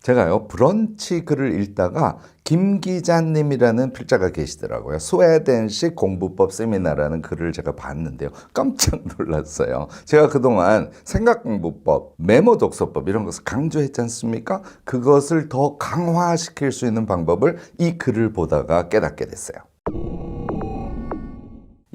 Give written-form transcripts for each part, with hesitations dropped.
제가요, 브런치 글을 읽다가 김 기자님이라는 필자가 계시더라고요. 스웨덴식 공부법 세미나라는 글을 제가 봤는데요. 깜짝 놀랐어요. 제가 그동안 생각공부법, 메모 독서법 이런 것을 강조했지 않습니까? 그것을 더 강화시킬 수 있는 방법을 이 글을 보다가 깨닫게 됐어요.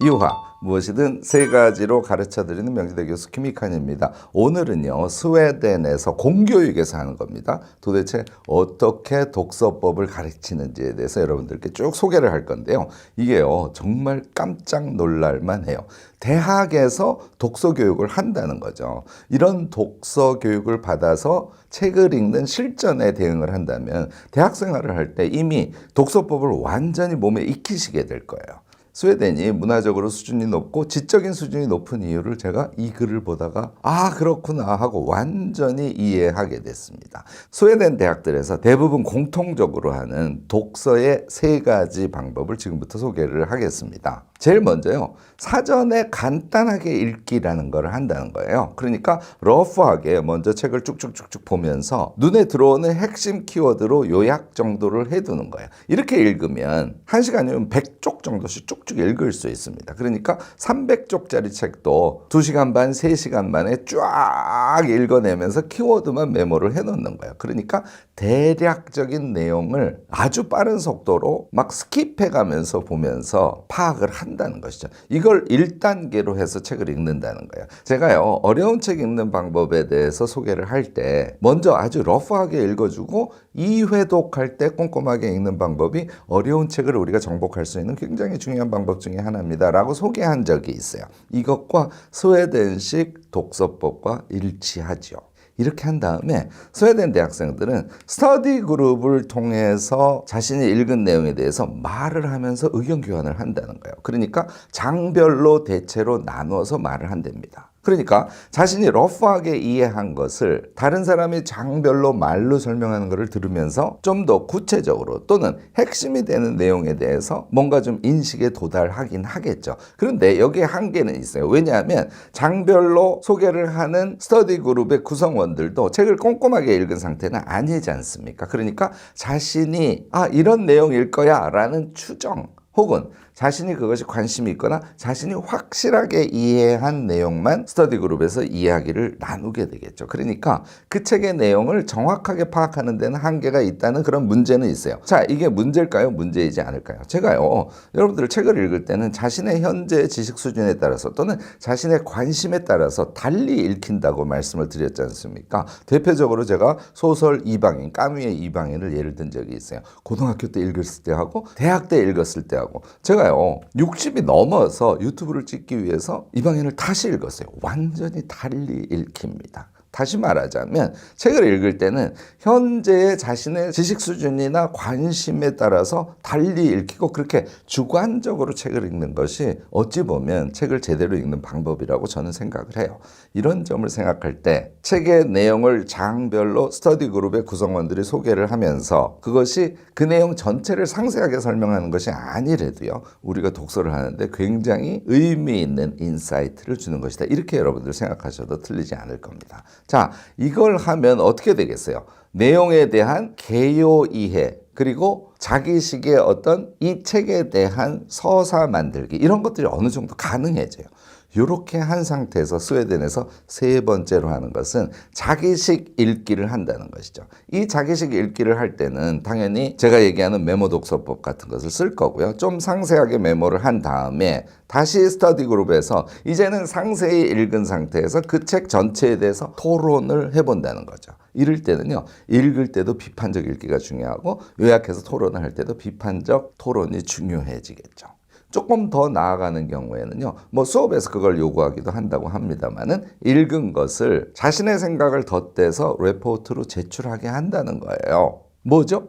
이유화, 무엇이든 세 가지로 가르쳐드리는 명지대 교수 김익환입니다. 오늘은요, 스웨덴에서 공교육에서 하는 겁니다. 도대체 어떻게 독서법을 가르치는지에 대해서 여러분들께 쭉 소개를 할 건데요. 이게요, 정말 깜짝 놀랄만 해요. 대학에서 독서 교육을 한다는 거죠. 이런 독서 교육을 받아서 책을 읽는 실전에 대응을 한다면 대학 생활을 할 때 이미 독서법을 완전히 몸에 익히시게 될 거예요. 스웨덴이 문화적으로 수준이 높고 지적인 수준이 높은 이유를 제가 이 글을 보다가 그렇구나 하고 완전히 이해하게 됐습니다. 스웨덴 대학들에서 대부분 공통적으로 하는 독서의 세 가지 방법을 지금부터 소개를 하겠습니다. 제일 먼저요, 사전에 간단하게 읽기라는 걸 한다는 거예요. 그러니까 러프하게 먼저 책을 쭉쭉쭉쭉 보면서 눈에 들어오는 핵심 키워드로 요약 정도를 해두는 거예요. 이렇게 읽으면 1시간이면 100쪽 정도씩 쭉쭉 읽을 수 있습니다. 그러니까 300쪽짜리 책도 2시간 반, 3시간 만에 쫙 읽어내면서 키워드만 메모를 해놓는 거예요. 그러니까 대략적인 내용을 아주 빠른 속도로 막 스킵해가면서 보면서 파악을 한다는 것이죠. 이걸 1단계로 해서 책을 읽는다는 거예요. 제가요, 어려운 책 읽는 방법에 대해서 소개를 할 때 먼저 아주 러프하게 읽어주고 2회독할 때 꼼꼼하게 읽는 방법이 어려운 책을 우리가 정복할 수 있는 굉장히 중요한 방법 중에 하나입니다 라고 소개한 적이 있어요. 이것과 스웨덴식 독서법과 일치하죠. 이렇게 한 다음에 스웨덴 대학생들은 스터디 그룹을 통해서 자신이 읽은 내용에 대해서 말을 하면서 의견 교환을 한다는 거예요. 그러니까 장별로 대체로 나눠서 말을 한답니다. 그러니까 자신이 러프하게 이해한 것을 다른 사람이 장별로 말로 설명하는 것을 들으면서 좀 더 구체적으로 또는 핵심이 되는 내용에 대해서 뭔가 좀 인식에 도달하긴 하겠죠. 그런데 여기에 한계는 있어요. 왜냐하면 장별로 소개를 하는 스터디 그룹의 구성원들도 책을 꼼꼼하게 읽은 상태는 아니지 않습니까? 그러니까 자신이 이런 내용일 거야 라는 추정 혹은 자신이 그것이 관심이 있거나 자신이 확실하게 이해한 내용만 스터디 그룹에서 이야기를 나누게 되겠죠. 그러니까 그 책의 내용을 정확하게 파악하는 데는 한계가 있다는 그런 문제는 있어요. 자, 이게 문제일까요? 문제이지 않을까요? 제가요, 여러분들 책을 읽을 때는 자신의 현재 지식 수준에 따라서 또는 자신의 관심에 따라서 달리 읽힌다고 말씀을 드렸지 않습니까? 대표적으로 제가 소설 이방인, 까뮈의 이방인을 예를 든 적이 있어요. 고등학교 때 읽었을 때 하고 대학 때 읽었을 때 하고 제가요, 60이 넘어서 유튜브를 찍기 위해서 이방인을 다시 읽었어요. 완전히 달리 읽힙니다. 다시 말하자면 책을 읽을 때는 현재의 자신의 지식 수준이나 관심에 따라서 달리 읽히고 그렇게 주관적으로 책을 읽는 것이 어찌 보면 책을 제대로 읽는 방법이라고 저는 생각을 해요. 이런 점을 생각할 때 책의 내용을 장별로 스터디 그룹의 구성원들이 소개를 하면서 그것이 그 내용 전체를 상세하게 설명하는 것이 아니래도요, 우리가 독서를 하는데 굉장히 의미 있는 인사이트를 주는 것이다. 이렇게 여러분들 생각하셔도 틀리지 않을 겁니다. 자, 이걸 하면 어떻게 되겠어요? 내용에 대한 개요 이해, 그리고 자기식의 어떤 이 책에 대한 서사 만들기, 이런 것들이 어느 정도 가능해져요. 이렇게 한 상태에서 스웨덴에서 세 번째로 하는 것은 자기식 읽기를 한다는 것이죠. 이 자기식 읽기를 할 때는 당연히 제가 얘기하는 메모 독서법 같은 것을 쓸 거고요. 좀 상세하게 메모를 한 다음에 다시 스터디 그룹에서 이제는 상세히 읽은 상태에서 그 책 전체에 대해서 토론을 해본다는 거죠. 이럴 때는요, 읽을 때도 비판적 읽기가 중요하고 요약해서 토론을 할 때도 비판적 토론이 중요해지겠죠. 조금 더 나아가는 경우에는요, 수업에서 그걸 요구하기도 한다고 합니다만은 읽은 것을 자신의 생각을 덧대서 레포트로 제출하게 한다는 거예요. 뭐죠?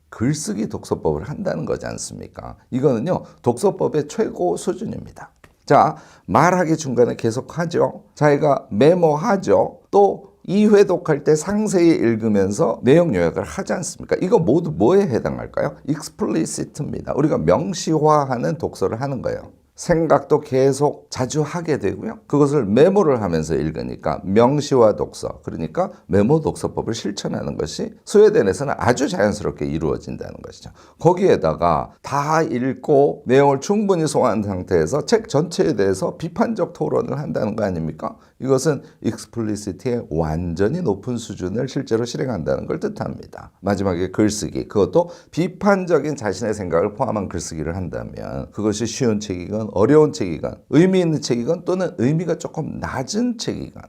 글쓰기 독서법을 한다는 거지 않습니까? 이거는요, 독서법의 최고 수준입니다. 자, 말하기 중간에 계속 하죠. 자기가 메모하죠. 또 2회독할 때 상세히 읽으면서 내용 요약을 하지 않습니까? 이거 모두 뭐에 해당할까요? explicit입니다. 우리가 명시화하는 독서를 하는 거예요. 생각도 계속 자주 하게 되고요. 그것을 메모를 하면서 읽으니까 명시와 독서, 그러니까 메모 독서법을 실천하는 것이 스웨덴에서는 아주 자연스럽게 이루어진다는 것이죠. 거기에다가 다 읽고 내용을 충분히 소화한 상태에서 책 전체에 대해서 비판적 토론을 한다는 거 아닙니까? 이것은 익스플리시티의 완전히 높은 수준을 실제로 실행한다는 걸 뜻합니다. 마지막에 글쓰기, 그것도 비판적인 자신의 생각을 포함한 글쓰기를 한다면 그것이 쉬운 책이건 어려운 책이건 의미 있는 책이건 또는 의미가 조금 낮은 책이건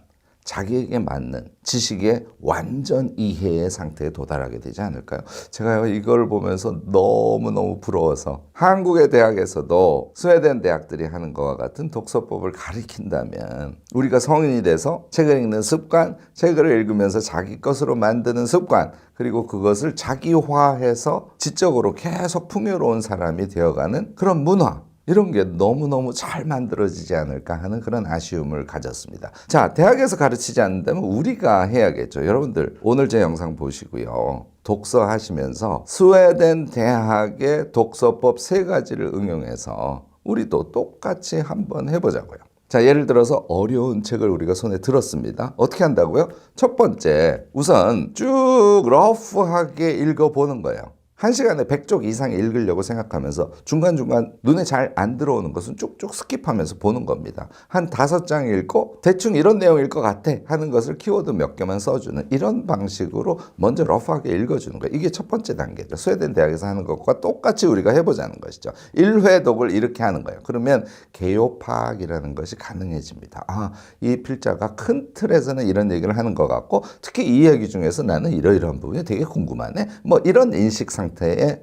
자기에게 맞는 지식의 완전 이해의 상태에 도달하게 되지 않을까요? 제가 이걸 보면서 너무너무 부러워서 한국의 대학에서도 스웨덴 대학들이 하는 것과 같은 독서법을 가르친다면 우리가 성인이 돼서 책을 읽는 습관, 책을 읽으면서 자기 것으로 만드는 습관, 그리고 그것을 자기화해서 지적으로 계속 풍요로운 사람이 되어가는 그런 문화, 이런 게 너무너무 잘 만들어지지 않을까 하는 그런 아쉬움을 가졌습니다. 자, 대학에서 가르치지 않는다면 우리가 해야겠죠. 여러분들 오늘 제 영상 보시고요. 독서하시면서 스웨덴 대학의 독서법 3가지를 응용해서 우리도 똑같이 한번 해보자고요. 자, 예를 들어서 어려운 책을 우리가 손에 들었습니다. 어떻게 한다고요? 첫 번째, 우선 쭉 러프하게 읽어보는 거예요. 1시간에 100쪽 이상 읽으려고 생각하면서 중간중간 눈에 잘 안 들어오는 것은 쭉쭉 스킵하면서 보는 겁니다. 한 5장 읽고 대충 이런 내용일 것 같아 하는 것을 키워드 몇 개만 써주는 이런 방식으로 먼저 러프하게 읽어주는 거예요. 이게 첫 번째 단계죠. 스웨덴 대학에서 하는 것과 똑같이 우리가 해보자는 것이죠. 1회 독을 이렇게 하는 거예요. 그러면 개요 파악이라는 것이 가능해집니다. 아, 이 필자가 큰 틀에서는 이런 얘기를 하는 것 같고 특히 이 이야기 중에서 나는 이러이러한 부분이 되게 궁금하네. 뭐 이런 인식 상태에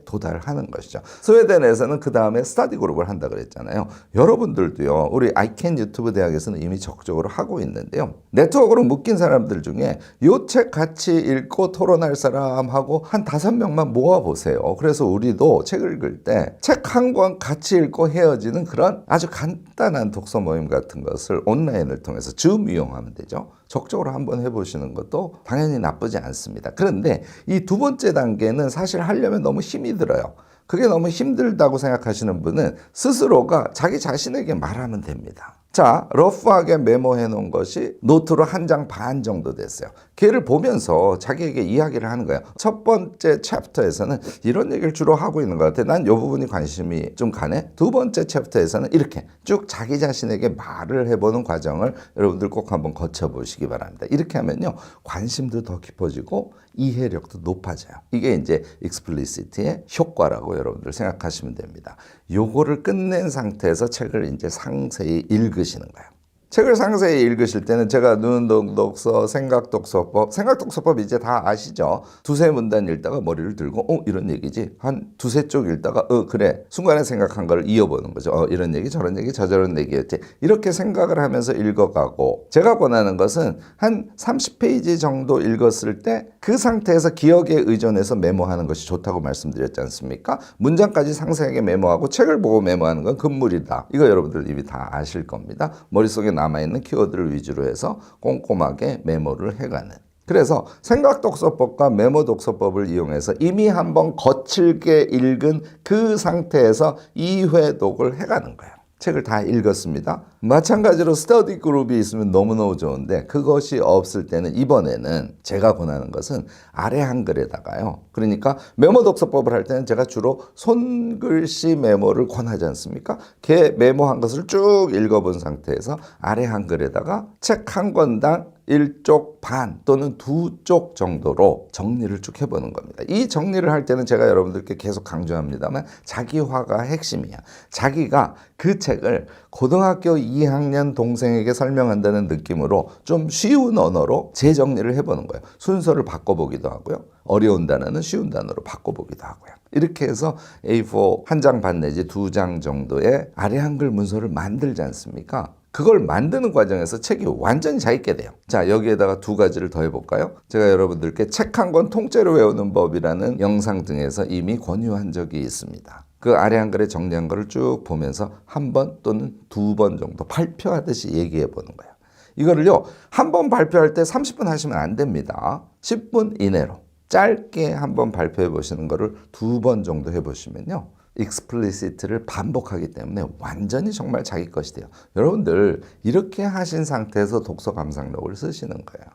도달하는 것이죠. 스웨덴에서는 그 다음에 스터디 그룹을 한다 그랬잖아요. 여러분들도요. 우리 아이캔 유튜브 대학에서는 이미 적극적으로 하고 있는데요. 네트워크로 묶인 사람들 중에 이 책 같이 읽고 토론할 사람하고 한 5명만 모아보세요. 그래서 우리도 책을 읽을 때 책 한 권 같이 읽고 헤어지는 그런 아주 간단한 독서 모임 같은 것을 온라인을 통해서 줌 이용하면 되죠. 적극적으로 한번 해보시는 것도 당연히 나쁘지 않습니다. 그런데 이 2번째 단계는 사실 하려면 너무 힘이 들어요. 그게 너무 힘들다고 생각하시는 분은 스스로가 자기 자신에게 말하면 됩니다. 자, 러프하게 메모해 놓은 것이 노트로 1장 반 정도 됐어요. 걔를 보면서 자기에게 이야기를 하는 거예요. 첫 번째 챕터에서는 이런 얘기를 주로 하고 있는 것 같아. 난 이 부분이 관심이 좀 가네. 2번째 챕터에서는 이렇게 쭉 자기 자신에게 말을 해보는 과정을 여러분들 꼭 한번 거쳐보시기 바랍니다. 이렇게 하면요. 관심도 더 깊어지고 이해력도 높아져요. 이게 이제 익스플리시티의 효과라고 여러분들 생각하시면 됩니다. 요거를 끝낸 상태에서 책을 이제 상세히 읽으시는 거예요. 책을 상세히 읽으실 때는 제가 눈독서, 생각독서법, 생각독서법 이제 다 아시죠? 2-3문단 읽다가 머리를 들고 이런 얘기지. 한 2-3쪽 읽다가 그래. 순간에 생각한 걸 이어보는 거죠. 이런 얘기 저런 얘기 저런 얘기였지. 이렇게 생각을 하면서 읽어가고 제가 권하는 것은 한 30페이지 정도 읽었을 때 그 상태에서 기억에 의존해서 메모하는 것이 좋다고 말씀드렸지 않습니까? 문장까지 상세하게 메모하고 책을 보고 메모하는 건 금물이다. 이거 여러분들 이미 다 아실 겁니다. 머릿속에 남아있는 키워드를 위주로 해서 꼼꼼하게 메모를 해가는. 그래서 생각독서법과 메모독서법을 이용해서 이미 한번 거칠게 읽은 그 상태에서 2회 독을 해가는 거예요. 책을 다 읽었습니다. 마찬가지로 스터디 그룹이 있으면 너무너무 좋은데 그것이 없을 때는 이번에는 제가 권하는 것은 아래 한글에다가요. 그러니까 메모 독서법을 할 때는 제가 주로 손글씨 메모를 권하지 않습니까? 걔 메모한 것을 쭉 읽어본 상태에서 아래 한글에다가 책 한 권당 1쪽 반 또는 2쪽 정도로 정리를 쭉 해보는 겁니다. 이 정리를 할 때는 제가 여러분들께 계속 강조합니다만 자기화가 핵심이야. 자기가 그 책을 고등학교 2학년 동생에게 설명한다는 느낌으로 좀 쉬운 언어로 재정리를 해보는 거예요. 순서를 바꿔보기도 하고요. 어려운 단어는 쉬운 단어로 바꿔보기도 하고요. 이렇게 해서 A4 1장 반 내지 2장 정도의 아래 한글 문서를 만들지 않습니까? 그걸 만드는 과정에서 책이 완전히 차 있게 돼요. 자, 여기에다가 2가지를 더 해볼까요? 제가 여러분들께 책 한 권 통째로 외우는 법이라는 영상 등에서 이미 권유한 적이 있습니다. 그 아래 한글에 정리한 거를 쭉 보면서 1번 또는 2번 정도 발표하듯이 얘기해 보는 거예요. 이거를요, 한 번 발표할 때 30분 하시면 안 됩니다. 10분 이내로 짧게 한번 발표해 보시는 거를 2번 정도 해보시면요. explicit를 반복하기 때문에 완전히 정말 자기 것이 돼요. 여러분들 이렇게 하신 상태에서 독서 감상록을 쓰시는 거예요.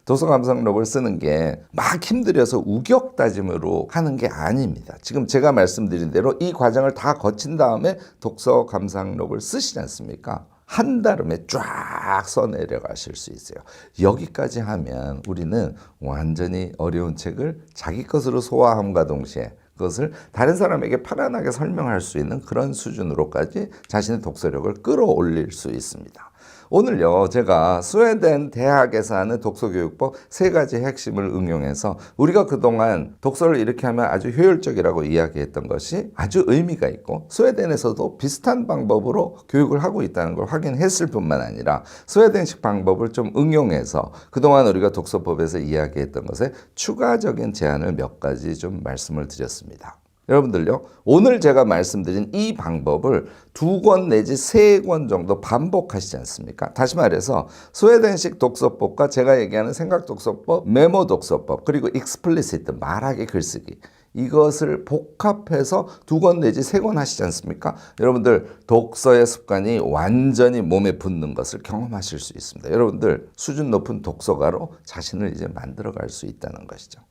독서 감상록을 쓰는 게 막 힘들여서 우격 다짐으로 하는 게 아닙니다. 지금 제가 말씀드린 대로 이 과정을 다 거친 다음에 독서 감상록을 쓰시지 않습니까? 한 달음에 쫙 써내려가실 수 있어요. 여기까지 하면 우리는 완전히 어려운 책을 자기 것으로 소화함과 동시에 그것을 다른 사람에게 편안하게 설명할 수 있는 그런 수준으로까지 자신의 독서력을 끌어올릴 수 있습니다. 오늘요, 제가 스웨덴 대학에서 하는 독서교육법 3가지 핵심을 응용해서 우리가 그동안 독서를 이렇게 하면 아주 효율적이라고 이야기했던 것이 아주 의미가 있고 스웨덴에서도 비슷한 방법으로 교육을 하고 있다는 걸 확인했을 뿐만 아니라 스웨덴식 방법을 좀 응용해서 그동안 우리가 독서법에서 이야기했던 것에 추가적인 제안을 몇 가지 좀 말씀을 드렸습니다. 여러분들요, 오늘 제가 말씀드린 이 방법을 2권 내지 3권 정도 반복하시지 않습니까? 다시 말해서 스웨덴식 독서법과 제가 얘기하는 생각독서법, 메모독서법, 그리고 익스플리시트, 말하기, 글쓰기, 이것을 복합해서 2권 내지 3권 하시지 않습니까? 여러분들 독서의 습관이 완전히 몸에 붙는 것을 경험하실 수 있습니다. 여러분들 수준 높은 독서가로 자신을 이제 만들어갈 수 있다는 것이죠.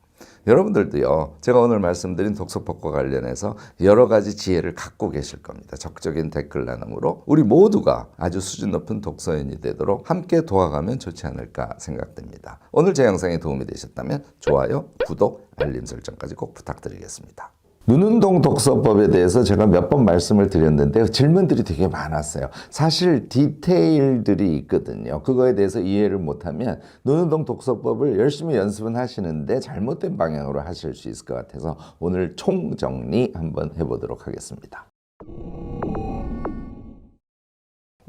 여러분들도요, 제가 오늘 말씀드린 독서법과 관련해서 여러 가지 지혜를 갖고 계실 겁니다. 적극적인 댓글 나눔으로 우리 모두가 아주 수준 높은 독서인이 되도록 함께 도와가면 좋지 않을까 생각됩니다. 오늘 제 영상이 도움이 되셨다면 좋아요, 구독, 알림 설정까지 꼭 부탁드리겠습니다. 눈운동 독서법에 대해서 제가 몇 번 말씀을 드렸는데요. 질문들이 되게 많았어요. 사실 디테일들이 있거든요. 그거에 대해서 이해를 못하면 눈운동 독서법을 열심히 연습은 하시는데 잘못된 방향으로 하실 수 있을 것 같아서 오늘 총정리 한번 해보도록 하겠습니다.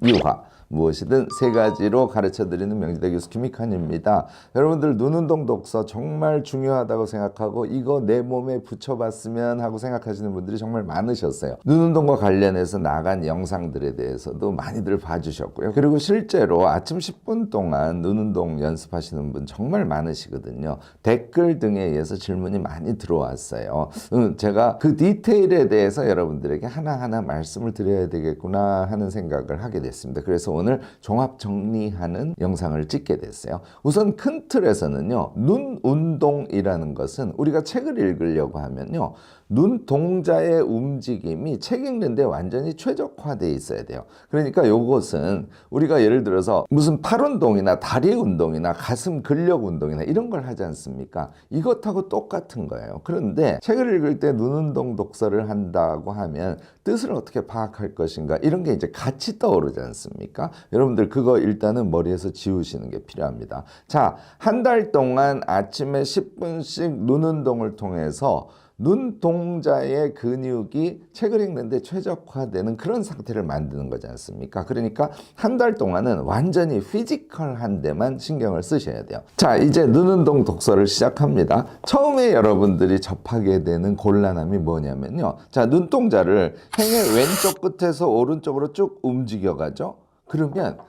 유화, 무엇이든 3가지로 가르쳐드리는 명지대 교수 김익환입니다. 여러분들 눈운동 독서 정말 중요하다고 생각하고 이거 내 몸에 붙여봤으면 하고 생각하시는 분들이 정말 많으셨어요. 눈운동과 관련해서 나간 영상들에 대해서도 많이들 봐주셨고요. 그리고 실제로 아침 10분 동안 눈운동 연습하시는 분 정말 많으시거든요. 댓글 등에 의해서 질문이 많이 들어왔어요. 제가 그 디테일에 대해서 여러분들에게 하나하나 말씀을 드려야 되겠구나 하는 생각을 하게 됐습니다. 그래서 오늘 종합 정리하는 영상을 찍게 됐어요. 우선 큰 틀에서는요, 눈운동이라는 것은 우리가 책을 읽으려고 하면요, 눈동자의 움직임이 책 읽는데 완전히 최적화되어 있어야 돼요. 그러니까 요것은 우리가 예를 들어서 무슨 팔 운동이나 다리 운동이나 가슴 근력 운동이나 이런 걸 하지 않습니까? 이것하고 똑같은 거예요. 그런데 책을 읽을 때 눈운동 독서를 한다고 하면 뜻을 어떻게 파악할 것인가, 이런 게 이제 같이 떠오르지 않습니까? 여러분들 그거 일단은 머리에서 지우시는 게 필요합니다. 자, 한 달 동안 아침에 10분씩 눈운동을 통해서 눈동자의 근육이 책을 읽는데 최적화되는 그런 상태를 만드는 거지 않습니까? 그러니까 한 달 동안은 완전히 피지컬한 데만 신경을 쓰셔야 돼요. 자, 이제 눈운동 독서를 시작합니다. 처음에 여러분들이 접하게 되는 곤란함이 뭐냐면요, 자, 눈동자를 행의 왼쪽 끝에서 오른쪽으로 쭉 움직여가죠. 그러면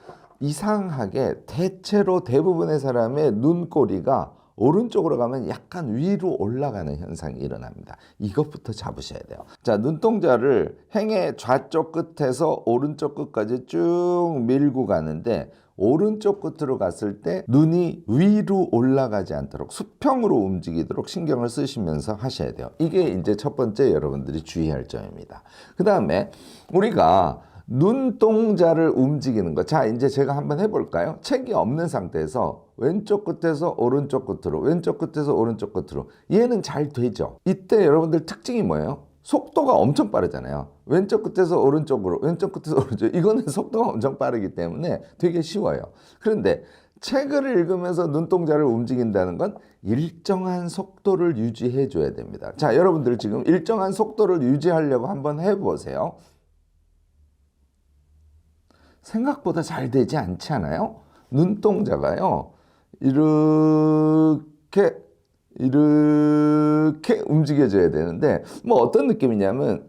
이상하게 대체로 대부분의 사람의 눈꼬리가 오른쪽으로 가면 약간 위로 올라가는 현상이 일어납니다. 이것부터 잡으셔야 돼요. 자, 눈동자를 행의 좌쪽 끝에서 오른쪽 끝까지 쭉 밀고 가는데 오른쪽 끝으로 갔을 때 눈이 위로 올라가지 않도록 수평으로 움직이도록 신경을 쓰시면서 하셔야 돼요. 이게 이제 첫 번째 여러분들이 주의할 점입니다. 그 다음에 우리가 눈동자를 움직이는 것. 자, 이제 제가 한번 해볼까요? 책이 없는 상태에서 왼쪽 끝에서 오른쪽 끝으로, 왼쪽 끝에서 오른쪽 끝으로. 얘는 잘 되죠? 이때 여러분들 특징이 뭐예요? 속도가 엄청 빠르잖아요. 왼쪽 끝에서 오른쪽으로, 왼쪽 끝에서 오른쪽. 이거는 속도가 엄청 빠르기 때문에 되게 쉬워요. 그런데 책을 읽으면서 눈동자를 움직인다는 건 일정한 속도를 유지해 줘야 됩니다. 자, 여러분들 지금 일정한 속도를 유지하려고 한번 해보세요. 생각보다 잘 되지 않지 않아요? 눈동자가요, 이렇게 움직여져야 되는데 뭐 어떤 느낌이냐면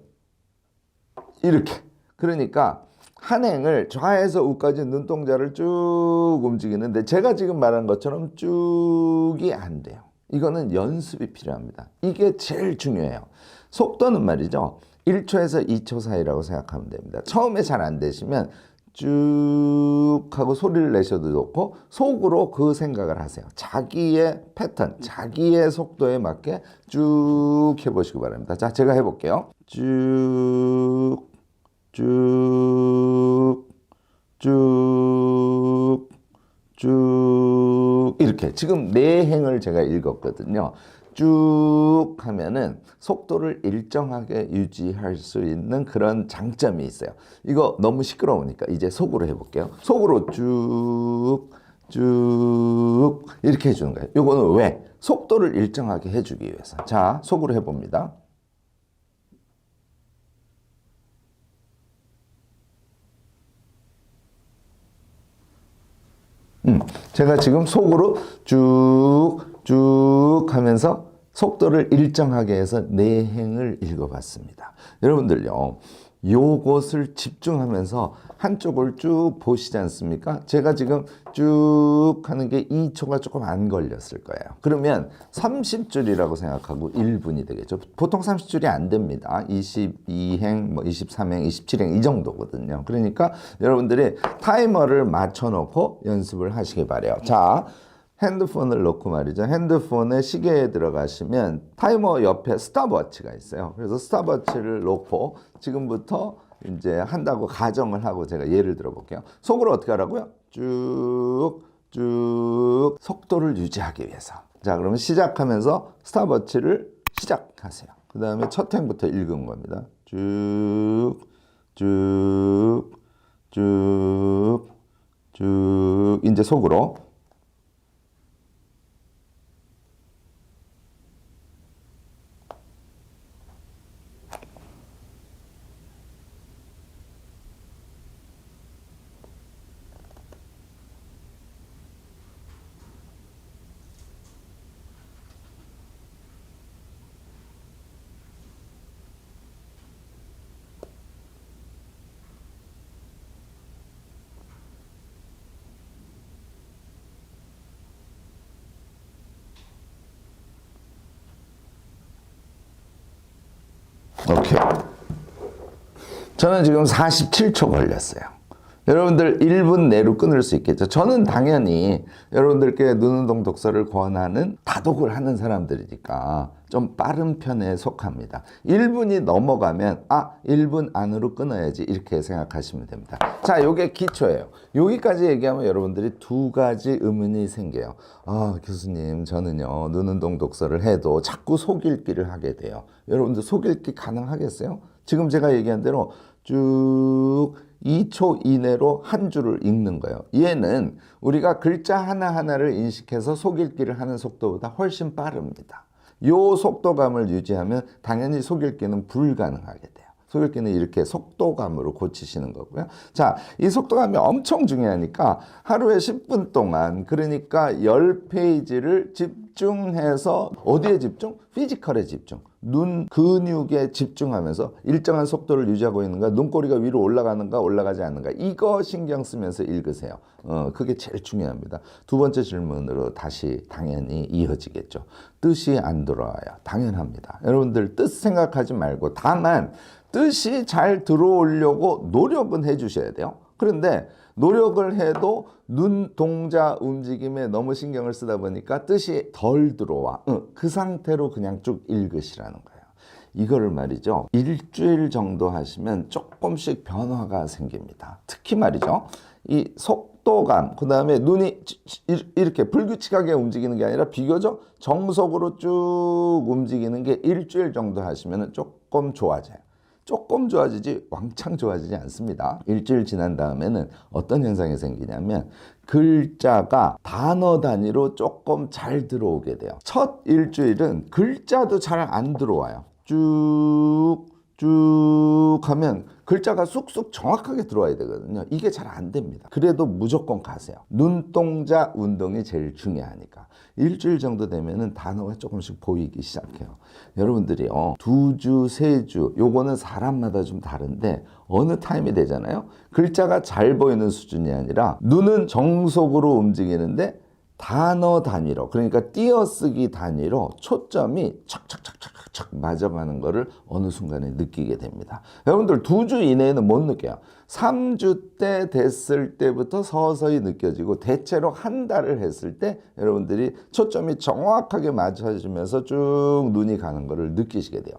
이렇게. 그러니까 한 행을 좌에서 우까지 눈동자를 쭉 움직이는데 제가 지금 말한 것처럼 쭉이 안 돼요. 이거는 연습이 필요합니다. 이게 제일 중요해요. 속도는 말이죠, 1초에서 2초 사이라고 생각하면 됩니다. 처음에 잘 안 되시면 쭉 하고 소리를 내셔도 좋고 속으로 그 생각을 하세요. 자기의 패턴, 자기의 속도에 맞게 쭉 해보시기 바랍니다. 자, 제가 해볼게요. 쭉, 쭉, 쭉, 쭉 이렇게 지금 네 행을 제가 읽었거든요. 쭉 하면은 속도를 일정하게 유지할 수 있는 그런 장점이 있어요. 이거 너무 시끄러우니까 이제 속으로 해볼게요. 속으로 쭉, 쭉 이렇게 해주는 거예요. 이거는 왜? 속도를 일정하게 해주기 위해서. 자, 속으로 해봅니다. 제가 지금 속으로 쭉, 쭉 하면서 속도를 일정하게 해서 네 행을 읽어봤습니다. 여러분들요, 요것을 집중하면서 한쪽을 쭉 보시지 않습니까? 제가 지금 쭉 하는 게 2초가 조금 안 걸렸을 거예요. 그러면 30줄이라고 생각하고 1분이 되겠죠. 보통 30줄이 안 됩니다. 22행, 뭐 23행, 27행 이 정도거든요. 그러니까 여러분들이 타이머를 맞춰놓고 연습을 하시기 바래요. 자, 핸드폰을 놓고 말이죠. 핸드폰에 시계에 들어가시면 타이머 옆에 스탑워치가 있어요. 그래서 스탑워치를 놓고 지금부터 이제 한다고 가정을 하고 제가 예를 들어 볼게요. 속으로 어떻게 하라고요? 쭉, 쭉 속도를 유지하기 위해서. 자, 그러면 시작하면서 스탑워치를 시작하세요. 그 다음에 첫 행부터 읽은 겁니다. 쭉, 쭉, 쭉, 쭉. 이제 속으로. 오케이. 저는 지금 47초 걸렸어요. 여러분들 1분 내로 끊을 수 있겠죠. 저는 당연히 여러분들께 눈운동 독서를 권하는 다독을 하는 사람들이니까 좀 빠른 편에 속합니다. 1분이 넘어가면 1분 안으로 끊어야지 이렇게 생각하시면 됩니다. 자, 요게 기초예요. 여기까지 얘기하면 여러분들이 두 가지 의문이 생겨요. 교수님, 저는요 눈운동 독서를 해도 자꾸 속 읽기를 하게 돼요. 여러분들 속 읽기 가능하겠어요? 지금 제가 얘기한 대로 쭉 2초 이내로 한 줄을 읽는 거예요. 얘는 우리가 글자 하나하나를 인식해서 속 읽기를 하는 속도보다 훨씬 빠릅니다. 요 속도감을 유지하면 당연히 속 읽기는 불가능하게 돼요. 속 읽기는 이렇게 속도감으로 고치시는 거고요. 자, 이 속도감이 엄청 중요하니까 하루에 10분 동안 그러니까 10페이지를 집중해서 어디에 집중? 피지컬에 집중. 눈 근육에 집중하면서 일정한 속도를 유지하고 있는가, 눈꼬리가 위로 올라가는가 올라가지 않는가, 이거 신경 쓰면서 읽으세요. 그게 제일 중요합니다. 두 번째 질문으로 다시 당연히 이어지겠죠. 뜻이 안 들어와요. 당연합니다. 여러분들 뜻 생각하지 말고 다만 뜻이 잘 들어오려고 노력은 해주셔야 돼요. 그런데 노력을 해도 눈동자 움직임에 너무 신경을 쓰다 보니까 뜻이 덜 들어와. 그 상태로 그냥 쭉 읽으시라는 거예요. 이거를 말이죠, 일주일 정도 하시면 조금씩 변화가 생깁니다. 특히 말이죠, 이 속도감, 그 다음에 눈이 이렇게 불규칙하게 움직이는 게 아니라 비교적 정석으로 쭉 움직이는 게 일주일 정도 하시면 조금 좋아져요. 조금 좋아지지 왕창 좋아지지 않습니다. 일주일 지난 다음에는 어떤 현상이 생기냐면 글자가 단어 단위로 조금 잘 들어오게 돼요. 첫 일주일은 글자도 잘 안 들어와요. 쭉 하면 글자가 쑥쑥 정확하게 들어와야 되거든요. 이게 잘 안 됩니다. 그래도 무조건 가세요. 눈동자 운동이 제일 중요하니까. 일주일 정도 되면은 단어가 조금씩 보이기 시작해요. 여러분들이요, 2주, 3주, 요거는 사람마다 좀 다른데 어느 타임이 되잖아요. 글자가 잘 보이는 수준이 아니라 눈은 정속으로 움직이는데 단어 단위로, 그러니까 띄어쓰기 단위로 초점이 착착착착 척척 맞아가는 거를 어느 순간에 느끼게 됩니다. 여러분들 2주 이내에는 못 느껴요. 3주 때 됐을 때부터 서서히 느껴지고 대체로 한 달을 했을 때 여러분들이 초점이 정확하게 맞춰지면서 쭉 눈이 가는 거를 느끼시게 돼요.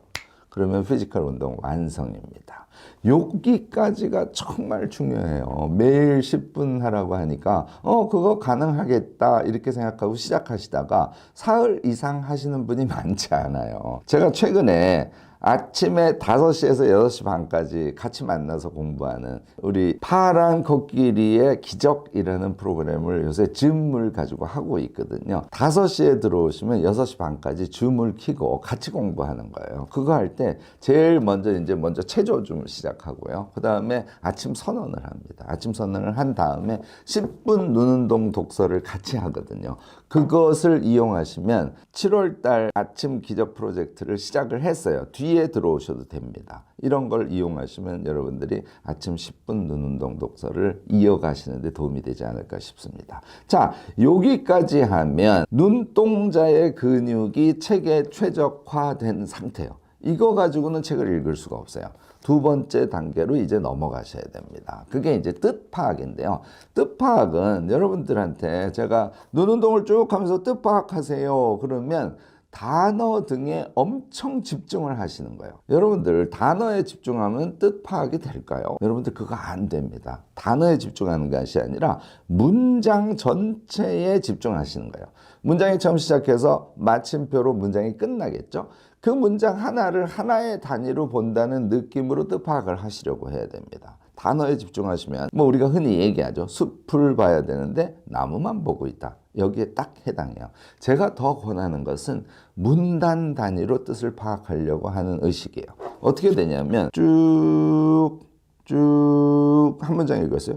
그러면 피지컬 운동 완성입니다. 여기까지가 정말 중요해요. 매일 10분 하라고 하니까 그거 가능하겠다 이렇게 생각하고 시작하시다가 사흘 이상 하시는 분이 많지 않아요. 제가 최근에 아침에 5시에서 6시 반까지 같이 만나서 공부하는 우리 파란 코끼리의 기적이라는 프로그램을 요새 줌을 가지고 하고 있거든요. 5시에 들어오시면 6시 반까지 줌을 켜고 같이 공부하는 거예요. 그거 할 때 제일 먼저 체조 줌을 시작하고요. 그 다음에 아침 선언을 합니다. 아침 선언을 한 다음에 10분 눈운동 독서를 같이 하거든요. 그것을 이용하시면 7월 달 아침 기적 프로젝트를 시작을 했어요. 뒤에 들어오셔도 됩니다. 이런 걸 이용하시면 여러분들이 아침 10분 눈운동 독서를 이어가시는데 도움이 되지 않을까 싶습니다. 자, 여기까지 하면 눈동자의 근육이 책에 최적화된 상태예요. 이거 가지고는 책을 읽을 수가 없어요. 2번째 단계로 이제 넘어가셔야 됩니다. 그게 이제 뜻 파악인데요. 뜻 파악은 여러분들한테 제가 눈 운동을 쭉 하면서 뜻 파악하세요. 그러면 단어 등에 엄청 집중을 하시는 거예요. 여러분들 단어에 집중하면 뜻 파악이 될까요? 여러분들 그거 안 됩니다. 단어에 집중하는 것이 아니라 문장 전체에 집중하시는 거예요. 문장이 처음 시작해서 마침표로 문장이 끝나겠죠? 그 문장 하나를 하나의 단위로 본다는 느낌으로 뜻 파악을 하시려고 해야 됩니다. 단어에 집중하시면 우리가 흔히 얘기하죠. 숲을 봐야 되는데 나무만 보고 있다. 여기에 딱 해당해요. 제가 더 권하는 것은 문단 단위로 뜻을 파악하려고 하는 의식이에요. 어떻게 되냐면 쭉 한 문장 읽었어요.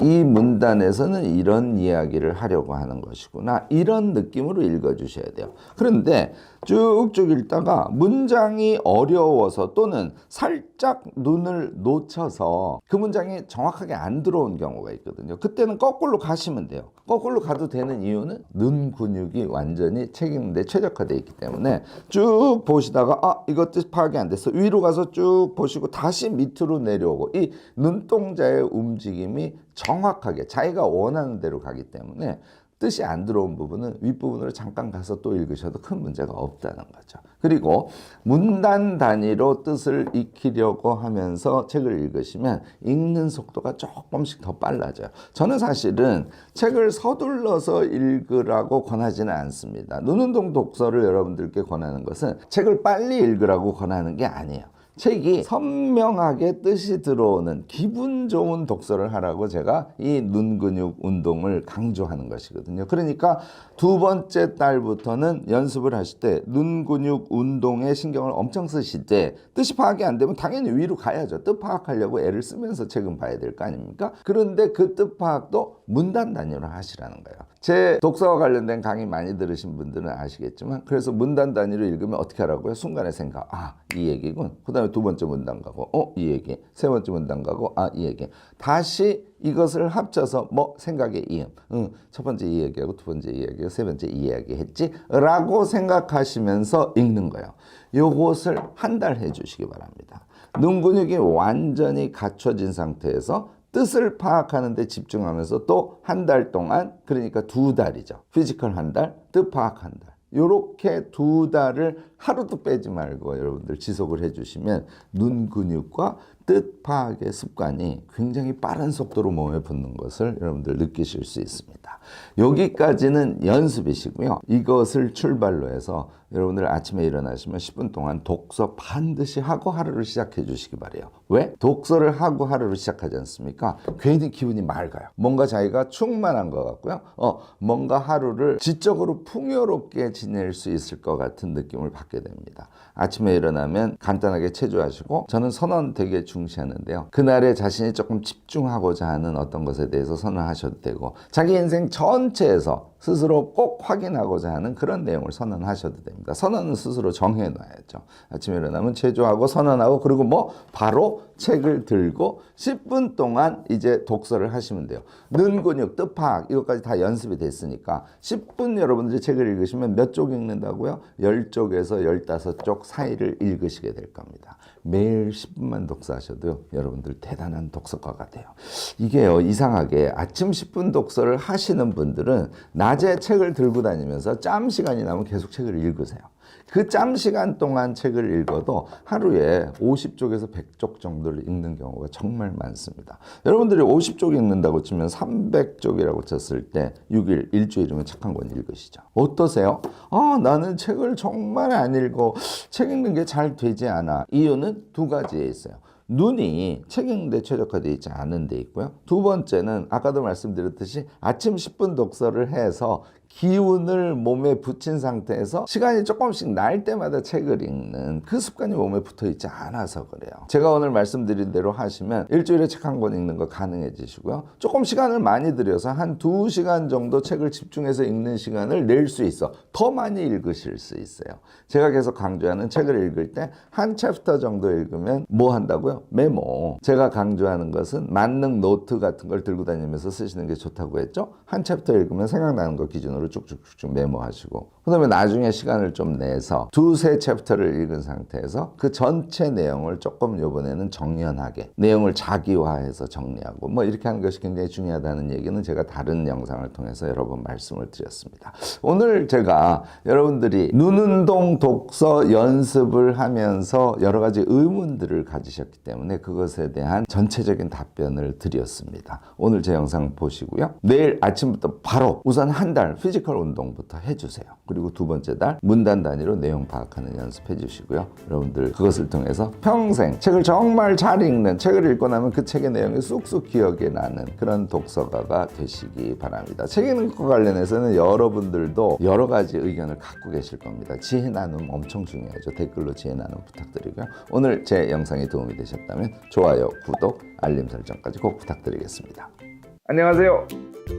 이 문단에서는 이런 이야기를 하려고 하는 것이구나. 이런 느낌으로 읽어주셔야 돼요. 그런데 쭉쭉 읽다가 문장이 어려워서 또는 살짝 눈을 놓쳐서 그 문장이 정확하게 안 들어온 경우가 있거든요. 그때는 거꾸로 가시면 돼요. 거꾸로 가도 되는 이유는 눈 근육이 완전히 책 읽는데 최적화되어 있기 때문에 쭉 보시다가 이것 뜻 파악이 안 됐어. 위로 가서 쭉 보시고 다시 밑으로 내려오고 이 눈동자의 움직임이 정확하게 자기가 원하는 대로 가기 때문에 뜻이 안 들어온 부분은 윗부분으로 잠깐 가서 또 읽으셔도 큰 문제가 없다는 거죠. 그리고 문단 단위로 뜻을 익히려고 하면서 책을 읽으시면 읽는 속도가 조금씩 더 빨라져요. 저는 사실은 책을 서둘러서 읽으라고 권하지는 않습니다. 눈운동 독서를 여러분들께 권하는 것은 책을 빨리 읽으라고 권하는 게 아니에요. 책이 선명하게 뜻이 들어오는 기분 좋은 독서를 하라고 제가 이 눈 근육 운동을 강조하는 것이거든요. 그러니까 2번째 달부터는 연습을 하실 때 눈 근육 운동에 신경을 엄청 쓰실 때 뜻이 파악이 안 되면 당연히 위로 가야죠. 뜻 파악하려고 애를 쓰면서 책은 봐야 될 거 아닙니까? 그런데 그 뜻 파악도 문단 단위로 하시라는 거예요. 제 독서와 관련된 강의 많이 들으신 분들은 아시겠지만 그래서 문단 단위로 읽으면 어떻게 하라고요? 순간의 생각. 이 얘기군. 그 다음에 2번째 문단 가고 이 얘기. 3번째 문단 가고 이 얘기. 다시 이것을 합쳐서 생각의 이음. 첫 번째 이 얘기하고 2번째 이 얘기하고 3번째 이 얘기 했지? 라고 생각하시면서 읽는 거예요. 요것을 한 달 해주시기 바랍니다. 눈 근육이 완전히 갖춰진 상태에서 뜻을 파악하는 데 집중하면서 또 한 달 동안, 그러니까 2달이죠. 피지컬 한 달, 뜻 파악 한 달. 요렇게 2달을 하루도 빼지 말고 여러분들 지속을 해주시면 눈 근육과 뜻 파악의 습관이 굉장히 빠른 속도로 몸에 붙는 것을 여러분들 느끼실 수 있습니다. 여기까지는 연습이시고요. 이것을 출발로 해서 여러분들 아침에 일어나시면 10분 동안 독서 반드시 하고 하루를 시작해 주시기 바래요. 왜? 독서를 하고 하루를 시작하지 않습니까? 괜히 기분이 맑아요. 뭔가 자기가 충만한 것 같고요. 뭔가 하루를 지적으로 풍요롭게 지낼 수 있을 것 같은 느낌을 받게 됩니다. 아침에 일어나면 간단하게 체조하시고, 저는 선언 되게 중시하는데요. 그날에 자신이 조금 집중하고자 하는 어떤 것에 대해서 선언하셔도 되고, 자기 인생 전체에서 스스로 꼭 확인하고자 하는 그런 내용을 선언하셔도 됩니다. 선언은 스스로 정해놔야죠. 아침에 일어나면 체조하고 선언하고 그리고 뭐 바로 책을 들고 10분 동안 이제 독서를 하시면 돼요. 는 근육, 뜻파악 이것까지 다 연습이 됐으니까 10분 여러분들이 책을 읽으시면 몇 쪽 읽는다고요? 10쪽에서 15쪽 사이를 읽으시게 될 겁니다. 매일 10분만 독서하셔도 여러분들 대단한 독서가가 돼요. 이게요, 이상하게 아침 10분 독서를 하시는 분들은 낮에 책을 들고 다니면서 짬 시간이 나면 계속 책을 읽으세요. 그 짬 시간 동안 책을 읽어도 하루에 50쪽에서 100쪽 정도를 읽는 경우가 정말 많습니다. 여러분들이 50쪽 읽는다고 치면 300쪽이라고 쳤을 때 6일, 일주일이면 책 한 권 읽으시죠. 어떠세요? 나는 책을 정말 안 읽어. 책 읽는 게 잘 되지 않아. 이유는 두 가지에 있어요. 눈이 책 읽는데 최적화되어 있지 않은 데 있고요. 두 번째는 아까도 말씀드렸듯이 아침 10분 독서를 해서 기운을 몸에 붙인 상태에서 시간이 조금씩 날 때마다 책을 읽는 그 습관이 몸에 붙어 있지 않아서 그래요. 제가 오늘 말씀드린 대로 하시면 일주일에 책 한 권 읽는 거 가능해지시고요. 조금 시간을 많이 들여서 한 2시간 정도 책을 집중해서 읽는 시간을 낼 수 있어. 더 많이 읽으실 수 있어요. 제가 계속 강조하는 책을 읽을 때 한 챕터 정도 읽으면 뭐 한다고요? 메모. 제가 강조하는 것은 만능 노트 같은 걸 들고 다니면서 쓰시는 게 좋다고 했죠? 한 챕터 읽으면 생각나는 거 기준으로 쭉쭉쭉 메모하시고 그 다음에 나중에 시간을 좀 내서 2-3 챕터를 읽은 상태에서 그 전체 내용을 조금 이번에는 정연하게 내용을 자기화해서 정리하고 뭐 이렇게 하는 것이 굉장히 중요하다는 얘기는 제가 다른 영상을 통해서 여러 번 말씀을 드렸습니다. 오늘 제가 여러분들이 눈운동 독서 연습을 하면서 여러 가지 의문들을 가지셨기 때문에 그것에 대한 전체적인 답변을 드렸습니다. 오늘 제 영상 보시고요. 내일 아침부터 바로 우선 한 달 피지컬 운동부터 해주세요. 그리고 두 번째 달 문단 단위로 내용 파악하는 연습해 주시고요. 여러분들 그것을 통해서 평생 책을 정말 잘 읽는, 책을 읽고 나면 그 책의 내용이 쑥쑥 기억에 나는 그런 독서가가 되시기 바랍니다. 책 읽는 것과 관련해서는 여러분들도 여러 가지 의견을 갖고 계실 겁니다. 지혜 나눔 엄청 중요하죠. 댓글로 지혜 나눔 부탁드리고요. 오늘 제 영상이 도움이 되셨다면 좋아요, 구독, 알림 설정까지 꼭 부탁드리겠습니다. 안녕하세요.